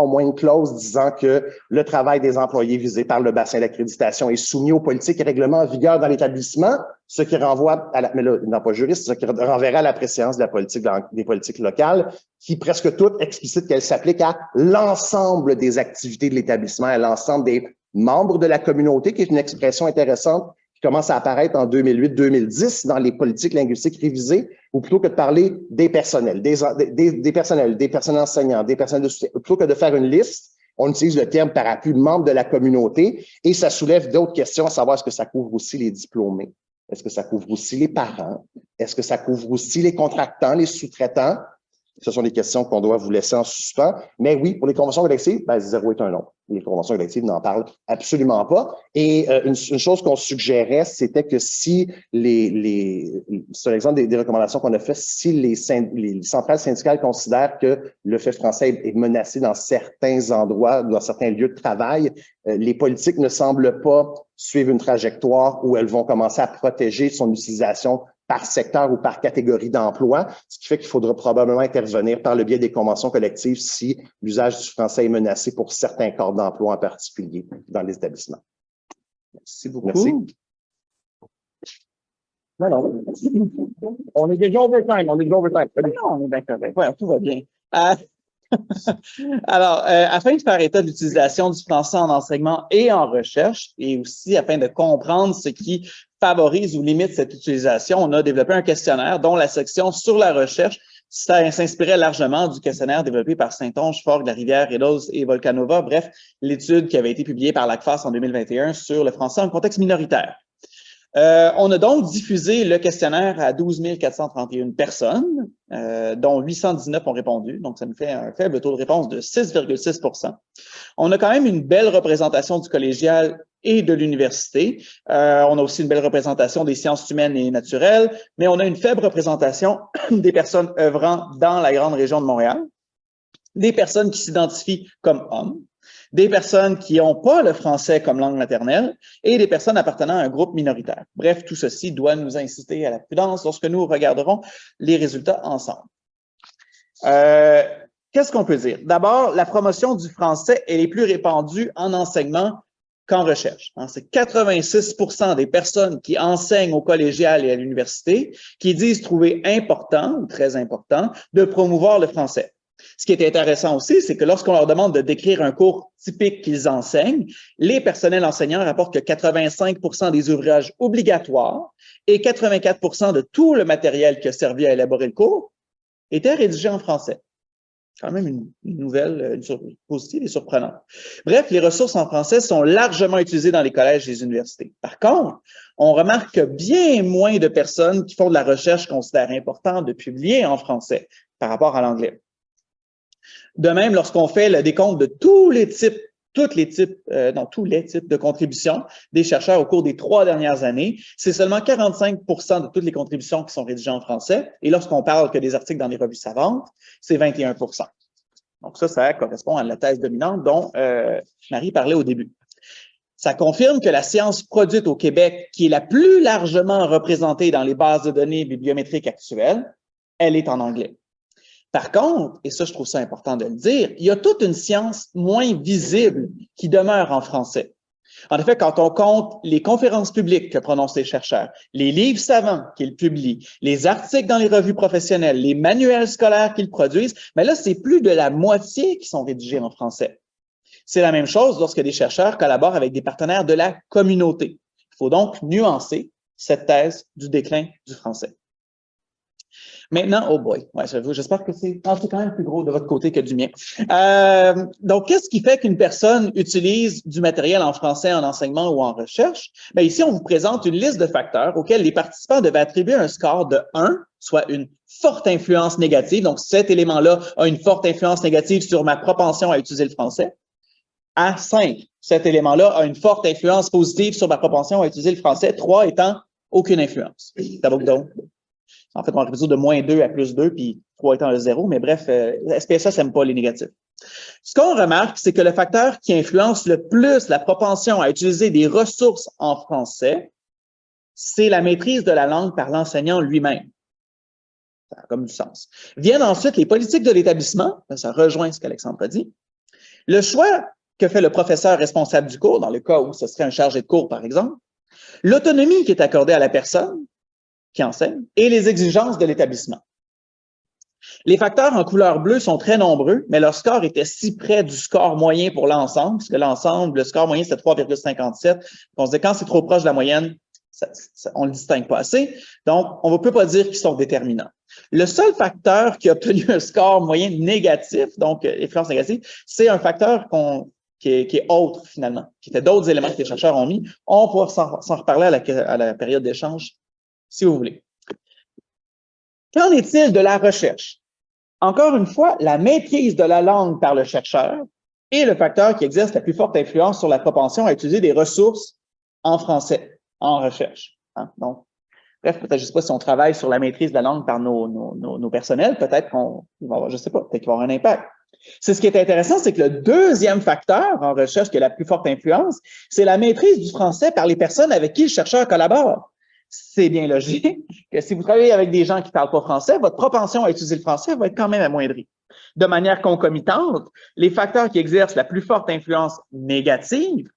D: au moins une clause disant que le travail des employés visés par le bassin d'accréditation est soumis aux politiques et règlements en vigueur dans l'établissement, ce qui renvoie mais là, il n'a pas juriste, ce qui renverra à la préséance de la politique, des politiques locales, qui presque toutes explicitent qu'elles s'appliquent à l'ensemble des activités de l'établissement, à l'ensemble des membres de la communauté, qui est une expression intéressante commence à apparaître en 2008-2010 dans les politiques linguistiques révisées, ou plutôt que de parler des personnels, des personnels enseignants, des personnels de soutien, plutôt que de faire une liste, on utilise le terme parapluie membre de la communauté et ça soulève d'autres questions, à savoir est-ce que ça couvre aussi les diplômés? Est-ce que ça couvre aussi les parents? Est-ce que ça couvre aussi les contractants, les sous-traitants? Ce sont des questions qu'on doit vous laisser en suspens. Mais oui, pour les conventions collectives, 0 est un non. Les conventions collectives n'en parlent absolument pas. Et une chose qu'on suggérait, c'était que si c'est un exemple des recommandations qu'on a fait, si les centrales syndicales considèrent que le fait français est menacé dans certains endroits, dans certains lieux de travail, les politiques ne semblent pas suivre une trajectoire où elles vont commencer à protéger son utilisation par secteur ou par catégorie d'emploi, ce qui fait qu'il faudra probablement intervenir par le biais des conventions collectives si l'usage du français est menacé pour certains corps d'emploi en particulier dans les établissements.
B: Merci beaucoup.
D: Merci. Non. On est déjà overtime.
B: Non, on est bien correct. Ouais, tout va bien. Alors, afin de faire état de l'utilisation du français en enseignement et en recherche, et aussi afin de comprendre ce qui favorise ou limite cette utilisation, on a développé un questionnaire dont la section sur la recherche s'inspirait largement du questionnaire développé par Saint-Onge, Forgues, Larivière, Eddels et Volcanova, bref, l'étude qui avait été publiée par l'ACFAS en 2021 sur le français en contexte minoritaire. On a donc diffusé le questionnaire à 12 431 personnes, dont 819 ont répondu, donc ça nous fait un faible taux de réponse de 6,6 %. On a quand même une belle représentation du collégial et de l'université. On a aussi une belle représentation des sciences humaines et naturelles, mais on a une faible représentation des personnes œuvrant dans la grande région de Montréal, des personnes qui s'identifient comme hommes, des personnes qui n'ont pas le français comme langue maternelle et des personnes appartenant à un groupe minoritaire. Bref, tout ceci doit nous inciter à la prudence lorsque nous regarderons les résultats ensemble. Qu'est-ce qu'on peut dire? D'abord, la promotion du français, elle est plus répandue en enseignement qu'en recherche. C'est 86 % des personnes qui enseignent au collégial et à l'université qui disent trouver important, ou très important, de promouvoir le français. Ce qui est intéressant aussi, c'est que lorsqu'on leur demande de décrire un cours typique qu'ils enseignent, les personnels enseignants rapportent que 85 % des ouvrages obligatoires et 84 % de tout le matériel qui a servi à élaborer le cours étaient rédigés en français. Quand même une nouvelle positive et surprenante. Bref, les ressources en français sont largement utilisées dans les collèges et les universités. Par contre, on remarque que bien moins de personnes qui font de la recherche considèrent important de publier en français par rapport à l'anglais. De même, lorsqu'on fait le décompte de tous les types de contributions des chercheurs au cours des 3 dernières années, c'est seulement 45 % de toutes les contributions qui sont rédigées en français. Et lorsqu'on parle que des articles dans les revues savantes, c'est 21 %. Donc ça correspond à la thèse dominante dont Marie parlait au début. Ça confirme que la science produite au Québec, qui est la plus largement représentée dans les bases de données bibliométriques actuelles, elle est en anglais. Par contre, et ça, je trouve ça important de le dire, il y a toute une science moins visible qui demeure en français. En effet, quand on compte les conférences publiques que prononcent les chercheurs, les livres savants qu'ils publient, les articles dans les revues professionnelles, les manuels scolaires qu'ils produisent, mais là, c'est plus de la moitié qui sont rédigés en français. C'est la même chose lorsque des chercheurs collaborent avec des partenaires de la communauté. Il faut donc nuancer cette thèse du déclin du français. Maintenant, oh boy, ouais, j'espère que c'est quand même plus gros de votre côté que du mien. Donc, qu'est-ce qui fait qu'une personne utilise du matériel en français en enseignement ou en recherche? Bien, ici, on vous présente une liste de facteurs auxquels les participants devaient attribuer un score de 1, soit une forte influence négative. Donc, cet élément-là a une forte influence négative sur ma propension à utiliser le français. À 5, cet élément-là a une forte influence positive sur ma propension à utiliser le français. 3 étant aucune influence. Donc, en fait, on réduit de -2 à +2, puis 3 étant le 0, mais bref, SPSS n'aime pas les négatifs. Ce qu'on remarque, c'est que le facteur qui influence le plus la propension à utiliser des ressources en français, c'est la maîtrise de la langue par l'enseignant lui-même. Ça a comme du sens. Viennent ensuite les politiques de l'établissement, ça rejoint ce qu'Alexandre a dit, le choix que fait le professeur responsable du cours, dans le cas où ce serait un chargé de cours, par exemple, l'autonomie qui est accordée à la personne qui enseigne et les exigences de l'établissement. Les facteurs en couleur bleue sont très nombreux, mais leur score était si près du score moyen pour l'ensemble, parce que l'ensemble, le score moyen, c'est 3,57. On se dit quand c'est trop proche de la moyenne, on ne le distingue pas assez. Donc, on ne peut pas dire qu'ils sont déterminants. Le seul facteur qui a obtenu un score moyen négatif, donc influence négative, c'est un facteur qui est autre, finalement, qui était d'autres éléments que les chercheurs ont mis. On pourra s'en reparler à la période d'échange, si vous voulez. Qu'en est-il de la recherche? Encore une fois, la maîtrise de la langue par le chercheur est le facteur qui exerce la plus forte influence sur la propension à utiliser des ressources en français, en recherche. Hein? Donc, bref, peut-être, je ne sais pas si on travaille sur la maîtrise de la langue par nos personnels, peut-être qu'on va avoir, je ne sais pas, peut-être qu'il va avoir un impact. C'est ce qui est intéressant, c'est que le deuxième facteur en recherche qui a la plus forte influence, c'est la maîtrise du français par les personnes avec qui le chercheur collabore. C'est bien logique que si vous travaillez avec des gens qui ne parlent pas français, votre propension à utiliser le français va être quand même amoindrie. De manière concomitante, les facteurs qui exercent la plus forte influence négative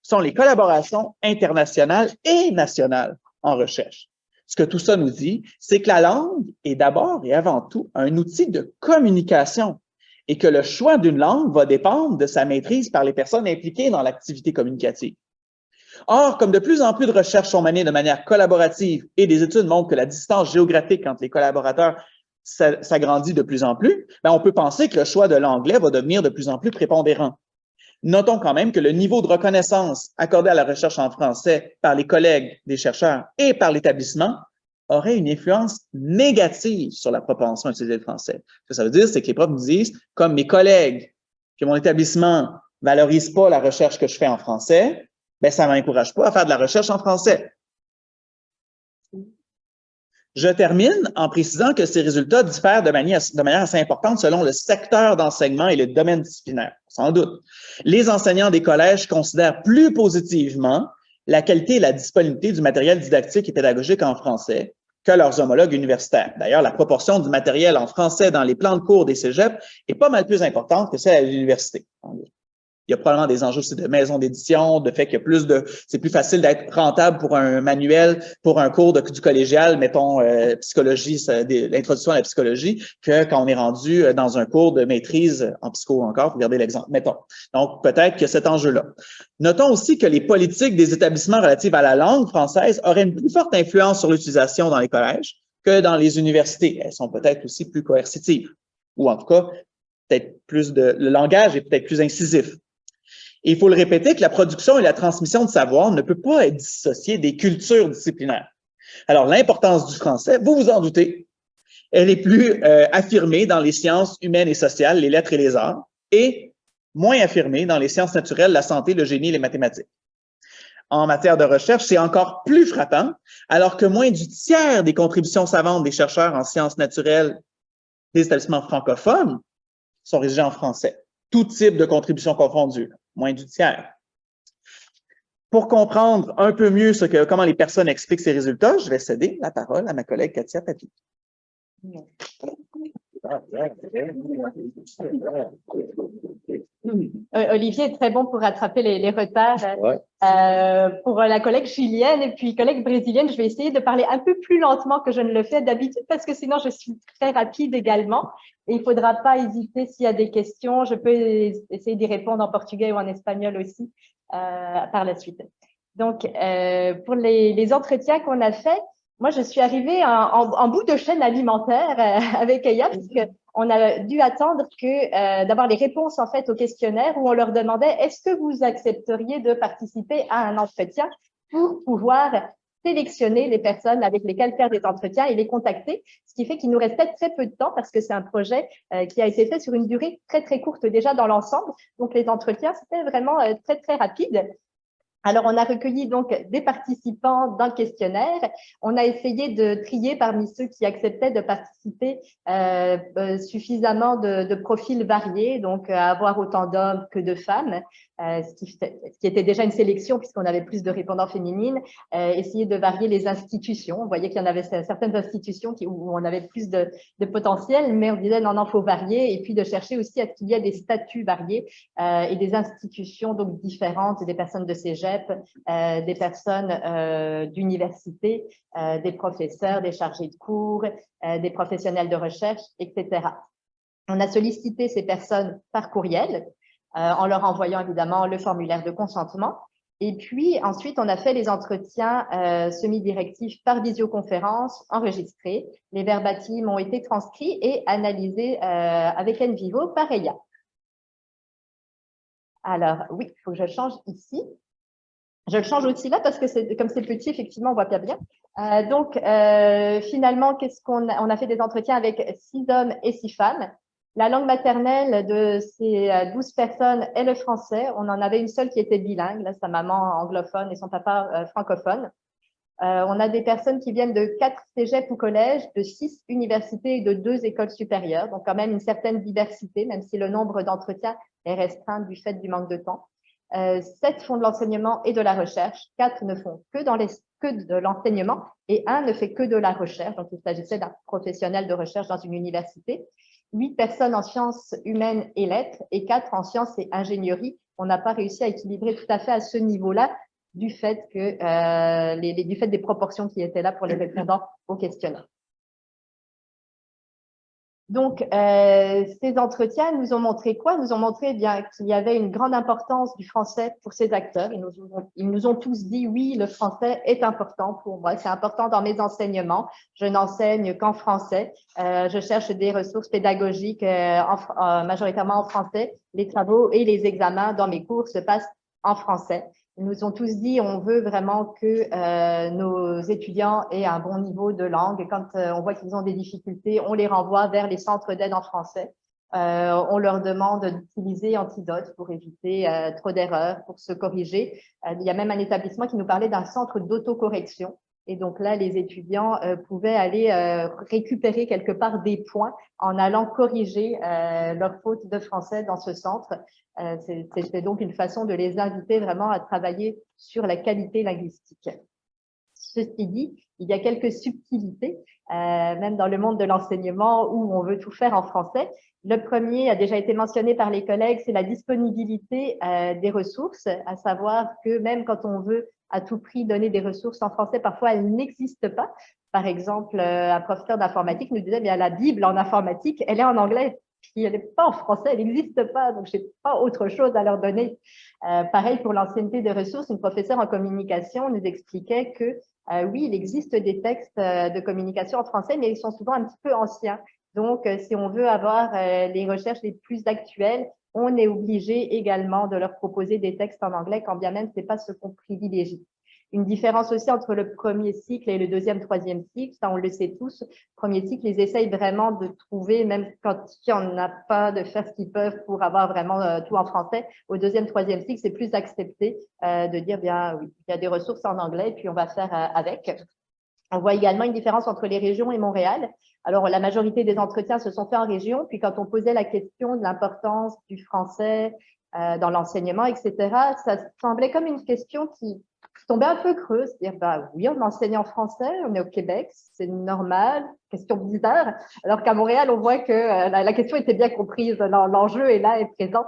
B: sont les collaborations internationales et nationales en recherche. Ce que tout ça nous dit, c'est que la langue est d'abord et avant tout un outil de communication et que le choix d'une langue va dépendre de sa maîtrise par les personnes impliquées dans l'activité communicative. Or, comme de plus en plus de recherches sont menées de manière collaborative et des études montrent que la distance géographique entre les collaborateurs s'agrandit de plus en plus, bien, on peut penser que le choix de l'anglais va devenir de plus en plus prépondérant. Notons quand même que le niveau de reconnaissance accordé à la recherche en français par les collègues des chercheurs et par l'établissement aurait une influence négative sur la propension à utiliser le français. Ce que ça veut dire, c'est que les profs nous disent, comme mes collègues, que mon établissement ne valorise pas la recherche que je fais en français, ben, ça ne m'encourage pas à faire de la recherche en français. Je termine en précisant que ces résultats diffèrent de manière assez importante selon le secteur d'enseignement et le domaine disciplinaire, sans doute. Les enseignants des collèges considèrent plus positivement la qualité et la disponibilité du matériel didactique et pédagogique en français que leurs homologues universitaires. D'ailleurs, la proportion du matériel en français dans les plans de cours des cégeps est pas mal plus importante que celle à l'université. Il y a probablement des enjeux aussi de maison d'édition, de fait qu'il y a c'est plus facile d'être rentable pour un manuel, pour un cours du collégial, mettons, psychologie, l'introduction à la psychologie, que quand on est rendu dans un cours de maîtrise en psycho encore, pour garder l'exemple, mettons. Donc, peut-être qu'il y a cet enjeu-là. Notons aussi que les politiques des établissements relatives à la langue française auraient une plus forte influence sur l'utilisation dans les collèges que dans les universités. Elles sont peut-être aussi plus coercitives, ou en tout cas, peut-être le langage est peut-être plus incisif. Et il faut le répéter que la production et la transmission de savoir ne peut pas être dissociée des cultures disciplinaires. Alors, l'importance du français, vous vous en doutez, elle est plus affirmée dans les sciences humaines et sociales, les lettres et les arts, et moins affirmée dans les sciences naturelles, la santé, le génie et les mathématiques. En matière de recherche, c'est encore plus frappant, alors que moins du tiers des contributions savantes des chercheurs en sciences naturelles des établissements francophones sont rédigées en français. Tout type de contributions confondues, moins du tiers. Pour comprendre un peu mieux comment les personnes expliquent ces résultats, je vais céder la parole à ma collègue Katia Papi.
E: Olivier est très bon pour rattraper les retards.
D: Ouais.
E: Pour la collègue chilienne et puis collègue brésilienne, je vais essayer de parler un peu plus lentement que je ne le fais d'habitude parce que sinon je suis très rapide également. Et il ne faudra pas hésiter s'il y a des questions. Je peux essayer d'y répondre en portugais ou en espagnol aussi par la suite. Donc, pour les entretiens qu'on a faits, moi, je suis arrivée en bout de chaîne alimentaire avec Eya parce qu'on a dû attendre que d'avoir les réponses en fait au questionnaire où on leur demandait est-ce que vous accepteriez de participer à un entretien pour pouvoir sélectionner les personnes avec lesquelles faire des entretiens et les contacter, ce qui fait qu'il nous restait très peu de temps parce que c'est un projet qui a été fait sur une durée très, très courte déjà dans l'ensemble. Donc, les entretiens, c'était vraiment très, très rapide. Alors, on a recueilli donc des participants dans le questionnaire. On a essayé de trier parmi ceux qui acceptaient de participer suffisamment de profils variés, donc avoir autant d'hommes que de femmes, ce qui était déjà une sélection puisqu'on avait plus de répondants féminines. Essayer de varier les institutions. On voyait qu'il y en avait certaines institutions où on avait plus de potentiel, mais on disait non, faut varier. Et puis de chercher aussi à ce qu'il y ait des statuts variés et des institutions donc différentes, des personnes de cégep, des personnes d'université, des professeurs, des chargés de cours, des professionnels de recherche, etc. On a sollicité ces personnes par courriel en leur envoyant évidemment le formulaire de consentement. Et puis ensuite, on a fait les entretiens semi-directifs par visioconférence enregistrés. Les verbatims ont été transcrits et analysés avec NVivo par Eya. Alors oui, il faut que je change ici. Je le change aussi là parce que comme c'est petit, effectivement, on voit pas bien. Finalement, on a fait des entretiens avec 6 hommes et 6 femmes. La langue maternelle de ces 12 personnes est le français. On en avait une seule qui était bilingue, là, sa maman anglophone et son papa francophone. On a des personnes qui viennent de 4 cégeps ou collèges, de 6 universités et de 2 écoles supérieures. Donc, quand même une certaine diversité, même si le nombre d'entretiens est restreint du fait du manque de temps. 7 font de l'enseignement et de la recherche, 4 ne font que de l'enseignement et 1 ne fait que de la recherche. Donc, il s'agissait d'un professionnel de recherche dans une université. 8 personnes en sciences humaines et lettres et 4 en sciences et ingénierie. On n'a pas réussi à équilibrer tout à fait à ce niveau-là du fait des proportions qui étaient là pour les répondants au questionnaire. Donc, ces entretiens nous ont montré quoi? Nous ont montré bien qu'il y avait une grande importance du français pour ces acteurs. Ils nous ont tous dit, oui, le français est important pour moi, c'est important dans mes enseignements. Je n'enseigne qu'en français. Je cherche des ressources pédagogiques majoritairement en français. Les travaux et les examens dans mes cours se passent en français. Ils nous ont tous dit, on veut vraiment que nos étudiants aient un bon niveau de langue. Et quand on voit qu'ils ont des difficultés, on les renvoie vers les centres d'aide en français. On leur demande d'utiliser Antidote pour éviter trop d'erreurs, pour se corriger. Il y a même un établissement qui nous parlait d'un centre d'autocorrection. Et donc là, les étudiants pouvaient aller récupérer quelque part des points en allant corriger leurs fautes de français dans ce centre. C'était donc une façon de les inviter vraiment à travailler sur la qualité linguistique. Ceci dit, il y a quelques subtilités, même dans le monde de l'enseignement où on veut tout faire en français. Le premier a déjà été mentionné par les collègues, c'est la disponibilité des ressources, à savoir que même quand on veut à tout prix donner des ressources en français, parfois elles n'existent pas. Par exemple, un professeur d'informatique nous disait, bien la Bible en informatique, elle est en anglais. Puis elle n'est pas en français, elle n'existe pas, donc je n'ai pas autre chose à leur donner. Pareil pour l'ancienneté des ressources, une professeure en communication nous expliquait que oui, il existe des textes de communication en français, mais ils sont souvent un petit peu anciens. Donc, si on veut avoir les recherches les plus actuelles, on est obligé également de leur proposer des textes en anglais, quand bien même ce n'est pas ce qu'on privilégie. Une différence aussi entre le premier cycle et le deuxième, troisième cycle, ça on le sait tous. Premier cycle, ils essayent vraiment de trouver, même quand il n'y en a pas, de faire ce qu'ils peuvent pour avoir vraiment tout en français. Au deuxième, troisième cycle, c'est plus accepté de dire, bien oui, il y a des ressources en anglais et puis on va faire avec. On voit également une différence entre les régions et Montréal. Alors, la majorité des entretiens se sont faits en région, puis quand on posait la question de l'importance du français dans l'enseignement, etc. Ça semblait comme une question qui tombait un peu creuse, c'est-à-dire, bah oui, on enseigne en français, on est au Québec, c'est normal, question bizarre, alors qu'à Montréal, on voit que la question était bien comprise, l'enjeu est là, est présent,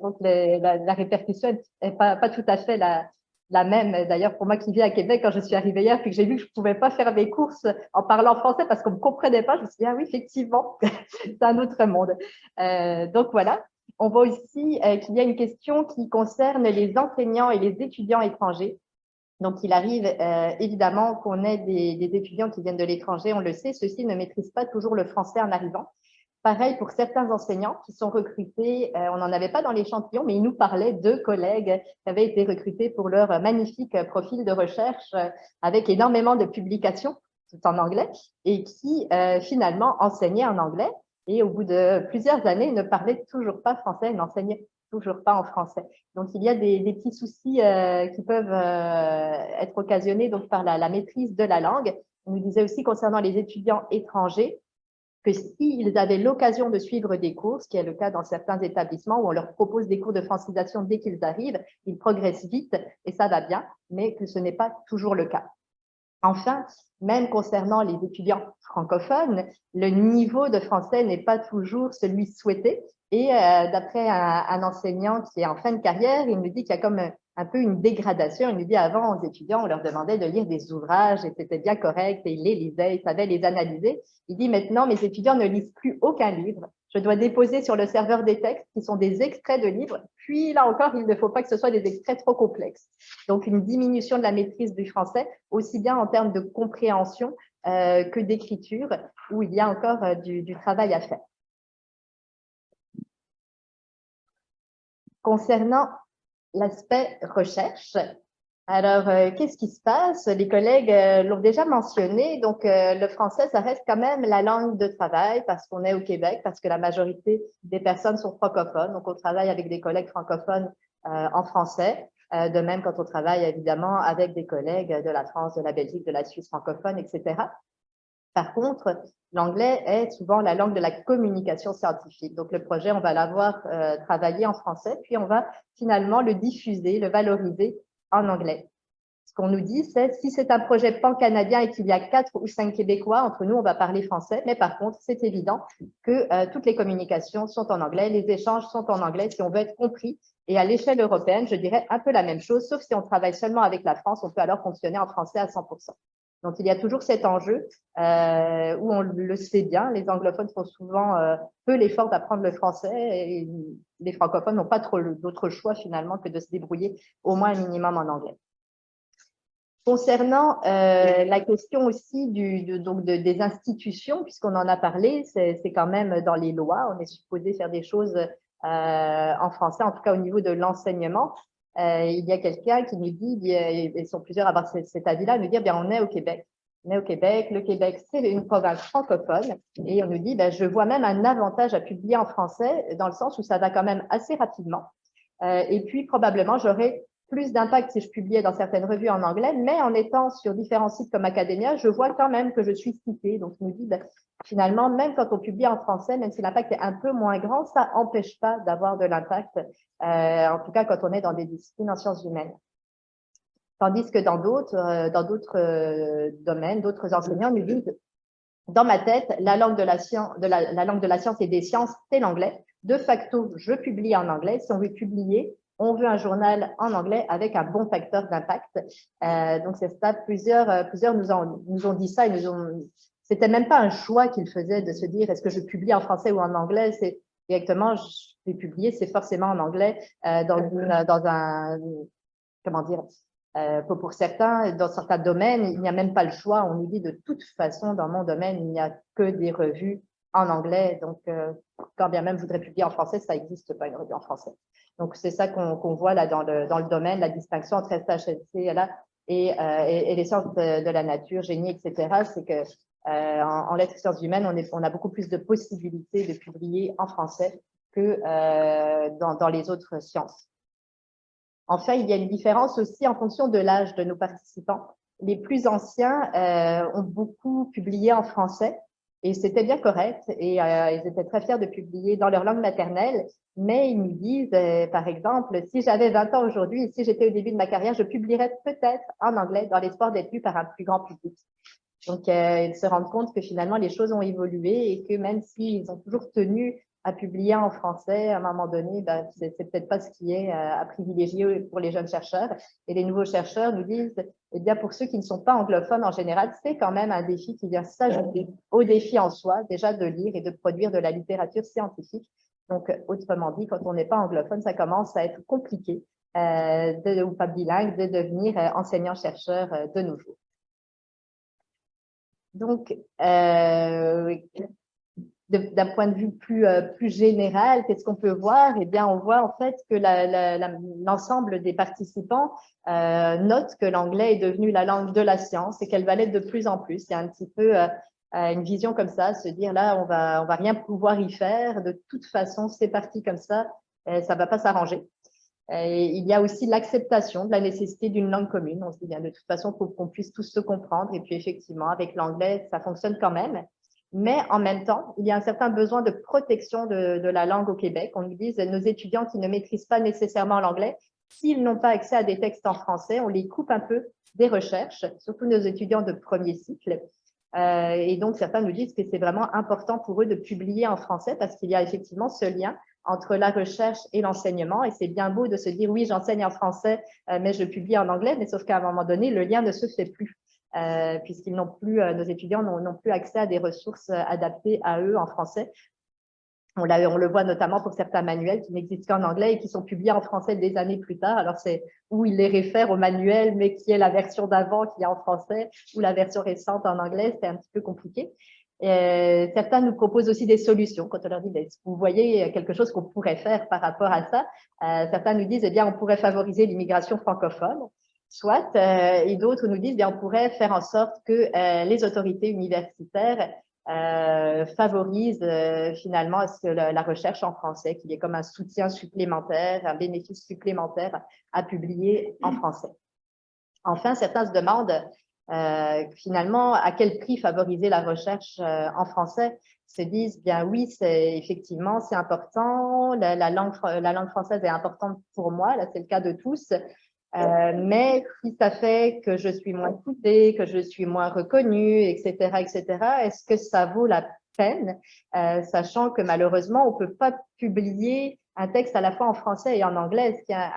E: donc la répercussion n'est pas tout à fait la même. D'ailleurs, pour moi qui vis à Québec, quand je suis arrivée hier, puis que j'ai vu que je pouvais pas faire mes courses en parlant français parce qu'on me comprenait pas, je me suis dit, ah oui, effectivement, c'est un autre monde. Donc voilà. On voit aussi qu'il y a une question qui concerne les enseignants et les étudiants étrangers. Donc, il arrive évidemment qu'on ait des étudiants qui viennent de l'étranger, on le sait, ceux-ci ne maîtrisent pas toujours le français en arrivant. Pareil pour certains enseignants qui sont recrutés, on n'en avait pas dans l'échantillon, mais ils nous parlaient de collègues qui avaient été recrutés pour leur magnifique profil de recherche avec énormément de publications, tout en anglais, et qui finalement enseignaient en anglais. Et au bout de plusieurs années, ne parlaient toujours pas français, n'enseignaient toujours pas en français. Donc, il y a des petits soucis qui peuvent être occasionnés donc, par la maîtrise de la langue. On nous disait aussi concernant les étudiants étrangers que s'ils avaient l'occasion de suivre des cours, ce qui est le cas dans certains établissements où on leur propose des cours de francisation dès qu'ils arrivent, ils progressent vite et ça va bien, mais que ce n'est pas toujours le cas. Enfin, même concernant les étudiants francophones, le niveau de français n'est pas toujours celui souhaité. Et d'après un enseignant qui est en fin de carrière, il nous dit qu'il y a comme un peu une dégradation. Il nous dit avant, aux étudiants, on leur demandait de lire des ouvrages et c'était bien correct et ils les lisaient, ils savaient les analyser. Il dit maintenant, mes étudiants ne lisent plus aucun livre. Je dois déposer sur le serveur des textes qui sont des extraits de livres. Puis là encore, il ne faut pas que ce soit des extraits trop complexes. Donc, une diminution de la maîtrise du français, aussi bien en termes de compréhension que d'écriture, où il y a encore du travail à faire. Concernant l'aspect recherche, alors, qu'est-ce qui se passe? Les collègues l'ont déjà mentionné, donc le français, ça reste quand même la langue de travail parce qu'on est au Québec, parce que la majorité des personnes sont francophones, donc on travaille avec des collègues francophones en français, de même quand on travaille évidemment avec des collègues de la France, de la Belgique, de la Suisse francophone, etc. Par contre, l'anglais est souvent la langue de la communication scientifique. Donc, le projet, on va l'avoir travaillé en français, puis on va finalement le diffuser, le valoriser en anglais. Ce qu'on nous dit, c'est si c'est un projet pan-canadien et qu'il y a 4 ou 5 Québécois, entre nous, on va parler français, mais par contre, c'est évident que toutes les communications sont en anglais, les échanges sont en anglais si on veut être compris. Et à l'échelle européenne, je dirais un peu la même chose, sauf si on travaille seulement avec la France, on peut alors fonctionner en français à 100%. Donc, il y a toujours cet enjeu où on le sait bien, les anglophones font souvent peu l'effort d'apprendre le français et les francophones n'ont pas trop d'autre choix finalement que de se débrouiller au moins un minimum en anglais. Concernant la question aussi des institutions, puisqu'on en a parlé, c'est quand même dans les lois, on est supposé faire des choses en français, en tout cas au niveau de l'enseignement. Il y a quelqu'un qui nous dit, ils sont plusieurs à avoir cet avis-là, nous dire, bien, on est au Québec. On est au Québec, le Québec, c'est une province francophone, et on nous dit, ben, je vois même un avantage à publier en français, dans le sens où ça va quand même assez rapidement. Et puis, probablement, j'aurai plus d'impact si je publiais dans certaines revues en anglais, mais en étant sur différents sites comme Academia, je vois quand même que je suis citée. Donc, je me dis, ben, finalement, même quand on publie en français, même si l'impact est un peu moins grand, ça n'empêche pas d'avoir de l'impact, en tout cas quand on est dans des disciplines en sciences humaines. Tandis que dans d'autres domaines, d'autres enseignants nous disent, dans ma tête, la langue de la science et des sciences, c'est l'anglais. De facto, je publie en anglais. Si on veut publier, on veut un journal en anglais avec un bon facteur d'impact. Donc, c'est ça. Plusieurs nous ont dit ça. C'était même pas un choix qu'ils faisaient de se dire est-ce que je publie en français ou en anglais. C'est directement, je vais publier, c'est forcément en anglais dans un, comment dire, pour certains, dans certains domaines, il n'y a même pas le choix. On nous dit de toute façon, dans mon domaine, il n'y a que des revues en anglais. Donc, quand bien même je voudrais publier en français, ça n'existe pas une revue en français. Donc, c'est ça qu'on voit là dans le domaine, la distinction entre SHLC là, et les sciences de la nature, génie, etc. C'est que en lettres et sciences humaines, on a beaucoup plus de possibilités de publier en français que dans les autres sciences. Enfin, il y a une différence aussi en fonction de l'âge de nos participants. Les plus anciens ont beaucoup publié en français Et c'était bien correct, et ils étaient très fiers de publier dans leur langue maternelle, mais ils nous disent, par exemple, si j'avais 20 ans aujourd'hui, et si j'étais au début de ma carrière, je publierais peut-être en anglais dans l'espoir d'être lu par un plus grand public. Donc, ils se rendent compte que finalement, les choses ont évolué et que même s'ils ont toujours tenu à publier en français, à un moment donné, ben, c'est peut-être pas ce qui est à privilégier pour les jeunes chercheurs. Et les nouveaux chercheurs nous disent, eh bien, pour ceux qui ne sont pas anglophones en général, c'est quand même un défi qui vient s'ajouter au défi en soi, déjà de lire et de produire de la littérature scientifique. Donc, autrement dit, quand on n'est pas anglophone, ça commence à être compliqué ou pas bilingue de devenir enseignant-chercheur de nos jours. Donc, d'un point de vue plus général, qu'est-ce qu'on peut voir? Eh bien, on voit en fait que l'ensemble des participants note que l'anglais est devenu la langue de la science et qu'elle va l'être de plus en plus. Il y a un petit peu une vision comme ça, se dire là, on va rien pouvoir y faire. De toute façon, c'est parti comme ça va pas s'arranger. Et il y a aussi l'acceptation de la nécessité d'une langue commune. On se dit bien de toute façon, il faut qu'on puisse tous se comprendre. Et puis effectivement, avec l'anglais, ça fonctionne quand même. Mais en même temps, il y a un certain besoin de protection de la langue au Québec. On nous dit nos étudiants qui ne maîtrisent pas nécessairement l'anglais, s'ils n'ont pas accès à des textes en français, on les coupe un peu des recherches, surtout nos étudiants de premier cycle. Et donc, certains nous disent que c'est vraiment important pour eux de publier en français parce qu'il y a effectivement ce lien entre la recherche et l'enseignement. Et c'est bien beau de se dire, oui, j'enseigne en français, mais je publie en anglais, mais sauf qu'à un moment donné, le lien ne se fait plus. Puisqu'ils n'ont plus, nos étudiants n'ont plus accès à des ressources adaptées à eux en français. On le voit notamment pour certains manuels qui n'existent qu'en anglais et qui sont publiés en français des années plus tard. Alors, c'est où ils les réfèrent au manuel, mais qui est la version d'avant qui est en français ou la version récente en anglais, c'est un petit peu compliqué. Certains nous proposent aussi des solutions. Quand on leur dit, vous voyez quelque chose qu'on pourrait faire par rapport à ça, certains nous disent, eh bien, on pourrait favoriser l'immigration francophone. Soit, et d'autres nous disent, bien, on pourrait faire en sorte que les autorités universitaires favorisent finalement la recherche en français, qu'il y ait comme un soutien supplémentaire, un bénéfice supplémentaire à publier en français. Enfin, certains se demandent finalement à quel prix favoriser la recherche en français. Se disent, bien oui, effectivement, c'est important, la langue française est importante pour moi, là c'est le cas de tous. Mais si ça fait que je suis moins écoutée, que je suis moins reconnue, etc., est-ce que ça vaut la peine, sachant que malheureusement, on peut pas publier un texte à la fois en français et en anglais, ce qui est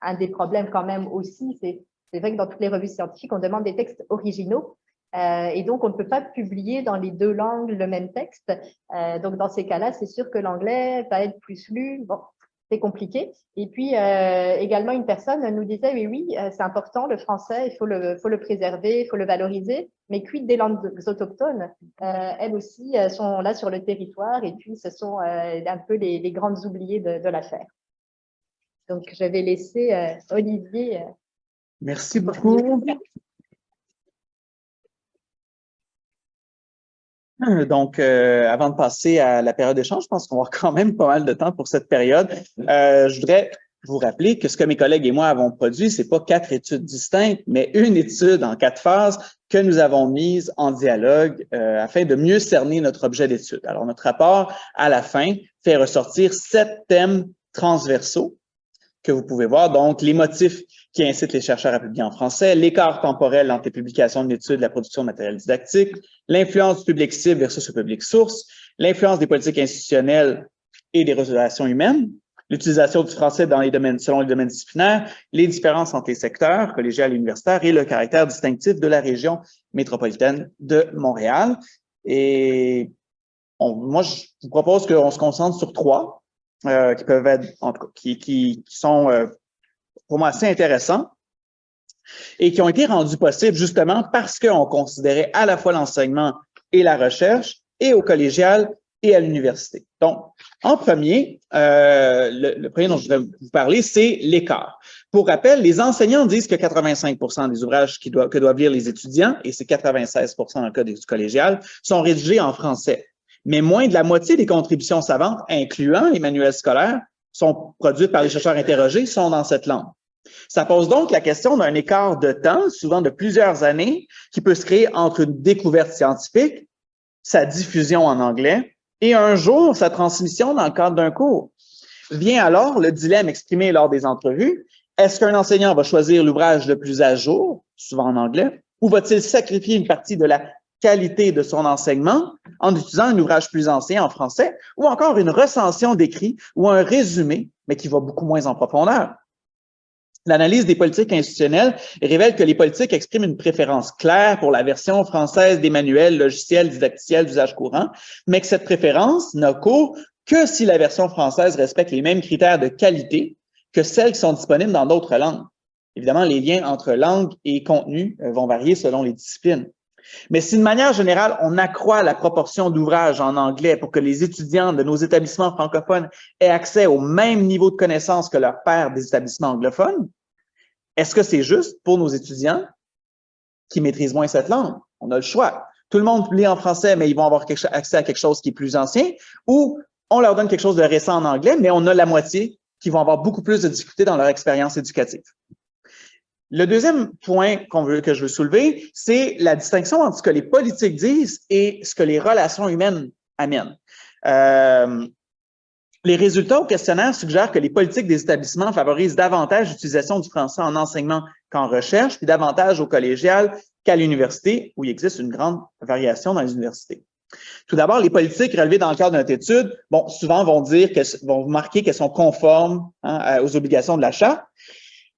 E: un des problèmes quand même aussi. C'est vrai que dans toutes les revues scientifiques, on demande des textes originaux. Et donc, on ne peut pas publier dans les deux langues le même texte. Donc, dans ces cas-là, c'est sûr que l'anglais va être plus lu. Bon, c'est compliqué. Et puis, également, une personne nous disait, oui, c'est important, le français, il faut le préserver, il faut le valoriser, mais quid des langues autochtones? Elles aussi sont là sur le territoire et puis ce sont un peu les grandes oubliées de l'affaire. Donc, je vais laisser Olivier.
B: Merci beaucoup. Donc, avant de passer à la période d'échange, je pense qu'on va avoir quand même pas mal de temps pour cette période. Je voudrais vous rappeler que ce que mes collègues et moi avons produit, c'est pas 4 études distinctes, mais une étude en 4 phases que nous avons mise en dialogue afin de mieux cerner notre objet d'étude. Alors, notre rapport, à la fin, fait ressortir 7 thèmes transversaux que vous pouvez voir. Donc, les motifs qui incitent les chercheurs à publier en français, l'écart temporel entre les publications d'une étude et la production de matériel didactique, l'influence du public cible versus le public source, l'influence des politiques institutionnelles et des relations humaines, l'utilisation du français dans les domaines, selon les domaines disciplinaires, les différences entre les secteurs, collégial et universitaire, et le caractère distinctif de la région métropolitaine de Montréal. Et moi, je vous propose qu'on se concentre sur 3 qui peuvent être, en tout cas, qui sont pour moi assez intéressants et qui ont été rendus possibles justement parce qu'on considérait à la fois l'enseignement et la recherche et au collégial et à l'université. Donc, en premier, le premier dont je voudrais vous parler, c'est l'écart. Pour rappel, les enseignants disent que 85% des ouvrages que doivent lire les étudiants, et c'est 96% dans le cas du collégial, sont rédigés en français. Mais moins de la moitié des contributions savantes, incluant les manuels scolaires, sont produites par les chercheurs interrogés, sont dans cette langue. Ça pose donc la question d'un écart de temps, souvent de plusieurs années, qui peut se créer entre une découverte scientifique sa diffusion en anglais et un jour sa transmission dans le cadre d'un cours. Vient alors le dilemme exprimé lors des entrevues. Est-ce qu'un enseignant va choisir l'ouvrage le plus à jour, souvent en anglais, ou va-t-il sacrifier une partie de la qualité de son enseignement en utilisant un ouvrage plus ancien en français ou encore une recension d'écrit ou un résumé, mais qui va beaucoup moins en profondeur? L'analyse des politiques institutionnelles révèle que les politiques expriment une préférence claire pour la version française des manuels, logiciels, didacticiels d'usage courant, mais que cette préférence n'a cours que si la version française respecte les mêmes critères de qualité que celles qui sont disponibles dans d'autres langues. Évidemment, les liens entre langue et contenu vont varier selon les disciplines. Mais si de manière générale, on accroît la proportion d'ouvrages en anglais pour que les étudiants de nos établissements francophones aient accès au même niveau de connaissances que leurs pairs des établissements anglophones, est-ce que c'est juste pour nos étudiants qui maîtrisent moins cette langue? On a le choix. Tout le monde lit en français, mais ils vont avoir accès à quelque chose qui est plus ancien, ou on leur donne quelque chose de récent en anglais, mais on a la moitié qui vont avoir beaucoup plus de difficultés dans leur expérience éducative. Le deuxième point que je veux soulever, c'est la distinction entre ce que les politiques disent et ce que les relations humaines amènent. Les résultats au questionnaire suggèrent que les politiques des établissements favorisent davantage l'utilisation du français en enseignement qu'en recherche, puis davantage au collégial qu'à l'université, où il existe une grande variation dans les universités. Tout d'abord, les politiques relevées dans le cadre de notre étude, souvent vont marquer qu'elles sont conformes aux obligations de la Charte.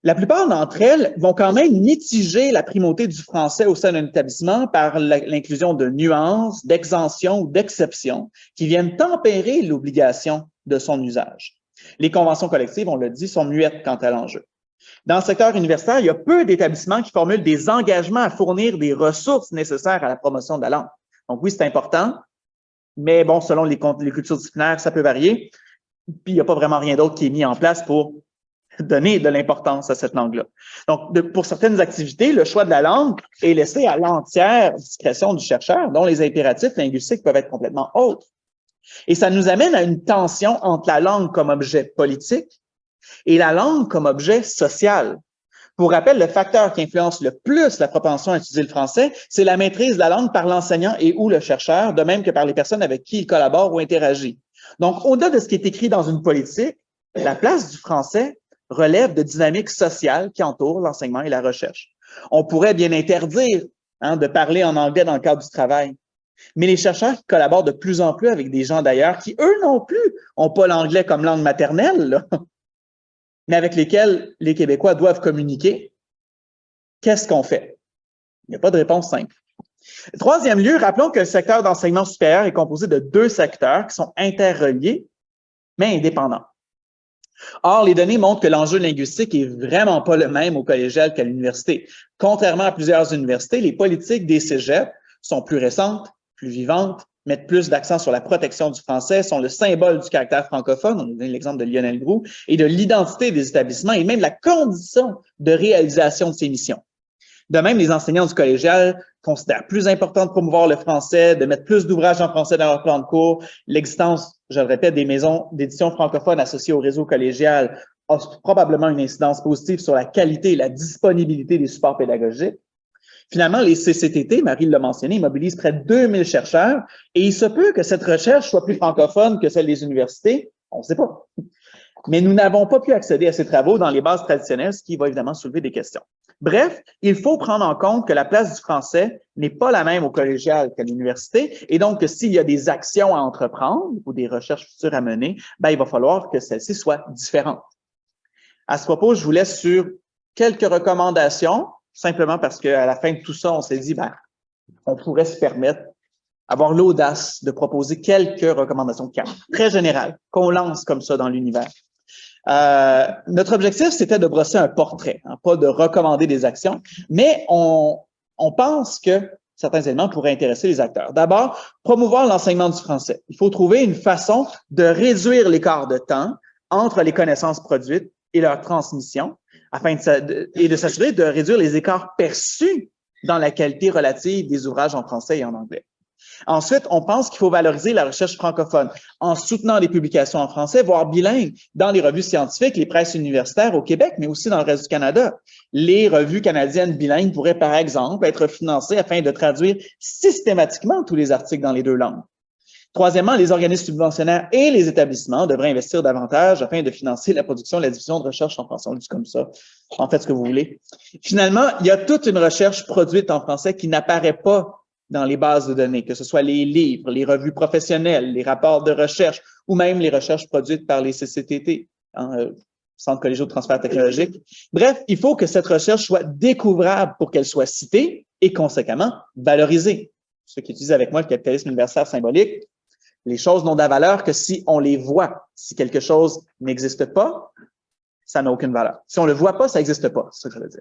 B: La plupart d'entre elles vont quand même mitiger la primauté du français au sein d'un établissement par l'inclusion de nuances, d'exemptions ou d'exceptions qui viennent tempérer l'obligation de son usage. Les conventions collectives, on l'a dit, sont muettes quant à l'enjeu. Dans le secteur universitaire, il y a peu d'établissements qui formulent des engagements à fournir des ressources nécessaires à la promotion de la langue. Donc oui, c'est important, mais selon les cultures disciplinaires, ça peut varier. Puis il n'y a pas vraiment rien d'autre qui est mis en place pour donner de l'importance à cette langue-là. Donc, pour certaines activités, le choix de la langue est laissé à l'entière discrétion du chercheur, dont les impératifs linguistiques peuvent être complètement autres. Et ça nous amène à une tension entre la langue comme objet politique et la langue comme objet social. Pour rappel, le facteur qui influence le plus la propension à utiliser le français, c'est la maîtrise de la langue par l'enseignant et ou le chercheur, de même que par les personnes avec qui il collabore ou interagit. Donc, au-delà de ce qui est écrit dans une politique, la place du français relève de dynamiques sociales qui entourent l'enseignement et la recherche. On pourrait bien interdire de parler en anglais dans le cadre du travail, mais les chercheurs qui collaborent de plus en plus avec des gens d'ailleurs qui, eux non plus, n'ont pas l'anglais comme langue maternelle, là, mais avec lesquels les Québécois doivent communiquer, qu'est-ce qu'on fait? Il n'y a pas de réponse simple. Troisième lieu, rappelons que le secteur d'enseignement supérieur est composé de deux secteurs qui sont interreliés, mais indépendants. Or, les données montrent que l'enjeu linguistique est vraiment pas le même au collégial qu'à l'université. Contrairement à plusieurs universités, les politiques des cégeps sont plus récentes, plus vivantes, mettent plus d'accent sur la protection du français, sont le symbole du caractère francophone, on a donné l'exemple de Lionel Groulx, et de l'identité des établissements et même de la condition de réalisation de ces missions. De même, les enseignants du collégial considèrent plus important de promouvoir le français, de mettre plus d'ouvrages en français dans leur plan de cours. L'existence, je le répète, des maisons d'édition francophones associées au réseau collégial a probablement une incidence positive sur la qualité et la disponibilité des supports pédagogiques. Finalement, les CCTT, Marie l'a mentionné, mobilisent près de 2000 chercheurs et il se peut que cette recherche soit plus francophone que celle des universités. On ne sait pas. Mais nous n'avons pas pu accéder à ces travaux dans les bases traditionnelles, ce qui va évidemment soulever des questions. Bref, il faut prendre en compte que la place du français n'est pas la même au collégial qu'à l'université et donc que s'il y a des actions à entreprendre ou des recherches futures à mener, il va falloir que celles-ci soient différentes. À ce propos, je vous laisse sur quelques recommandations, simplement parce qu'à la fin de tout ça, on s'est dit, on pourrait se permettre avoir l'audace de proposer quelques recommandations très générales qu'on lance comme ça dans l'univers. Notre objectif, c'était de brosser un portrait, pas de recommander des actions, mais on pense que certains éléments pourraient intéresser les acteurs. D'abord, promouvoir l'enseignement du français. Il faut trouver une façon de réduire l'écart de temps entre les connaissances produites et leur transmission, afin de s'assurer de réduire les écarts perçus dans la qualité relative des ouvrages en français et en anglais. Ensuite, on pense qu'il faut valoriser la recherche francophone en soutenant des publications en français, voire bilingues, dans les revues scientifiques, les presses universitaires au Québec, mais aussi dans le reste du Canada. Les revues canadiennes bilingues pourraient, par exemple, être financées afin de traduire systématiquement tous les articles dans les deux langues. Troisièmement, les organismes subventionnaires et les établissements devraient investir davantage afin de financer la production et la diffusion de recherche en français. On le dit comme ça. En fait, ce que vous voulez. Finalement, il y a toute une recherche produite en français qui n'apparaît pas dans les bases de données, que ce soit les livres, les revues professionnelles, les rapports de recherche ou même les recherches produites par les CCTT, Centres collégiaux de transfert technologique. Bref, il faut que cette recherche soit découvrable pour qu'elle soit citée et conséquemment valorisée. Ceux qui utilisent avec moi le capitalisme universitaire symbolique, les choses n'ont de la valeur que si on les voit. Si quelque chose n'existe pas, ça n'a aucune valeur. Si on le voit pas, ça n'existe pas, c'est ce que je veux dire.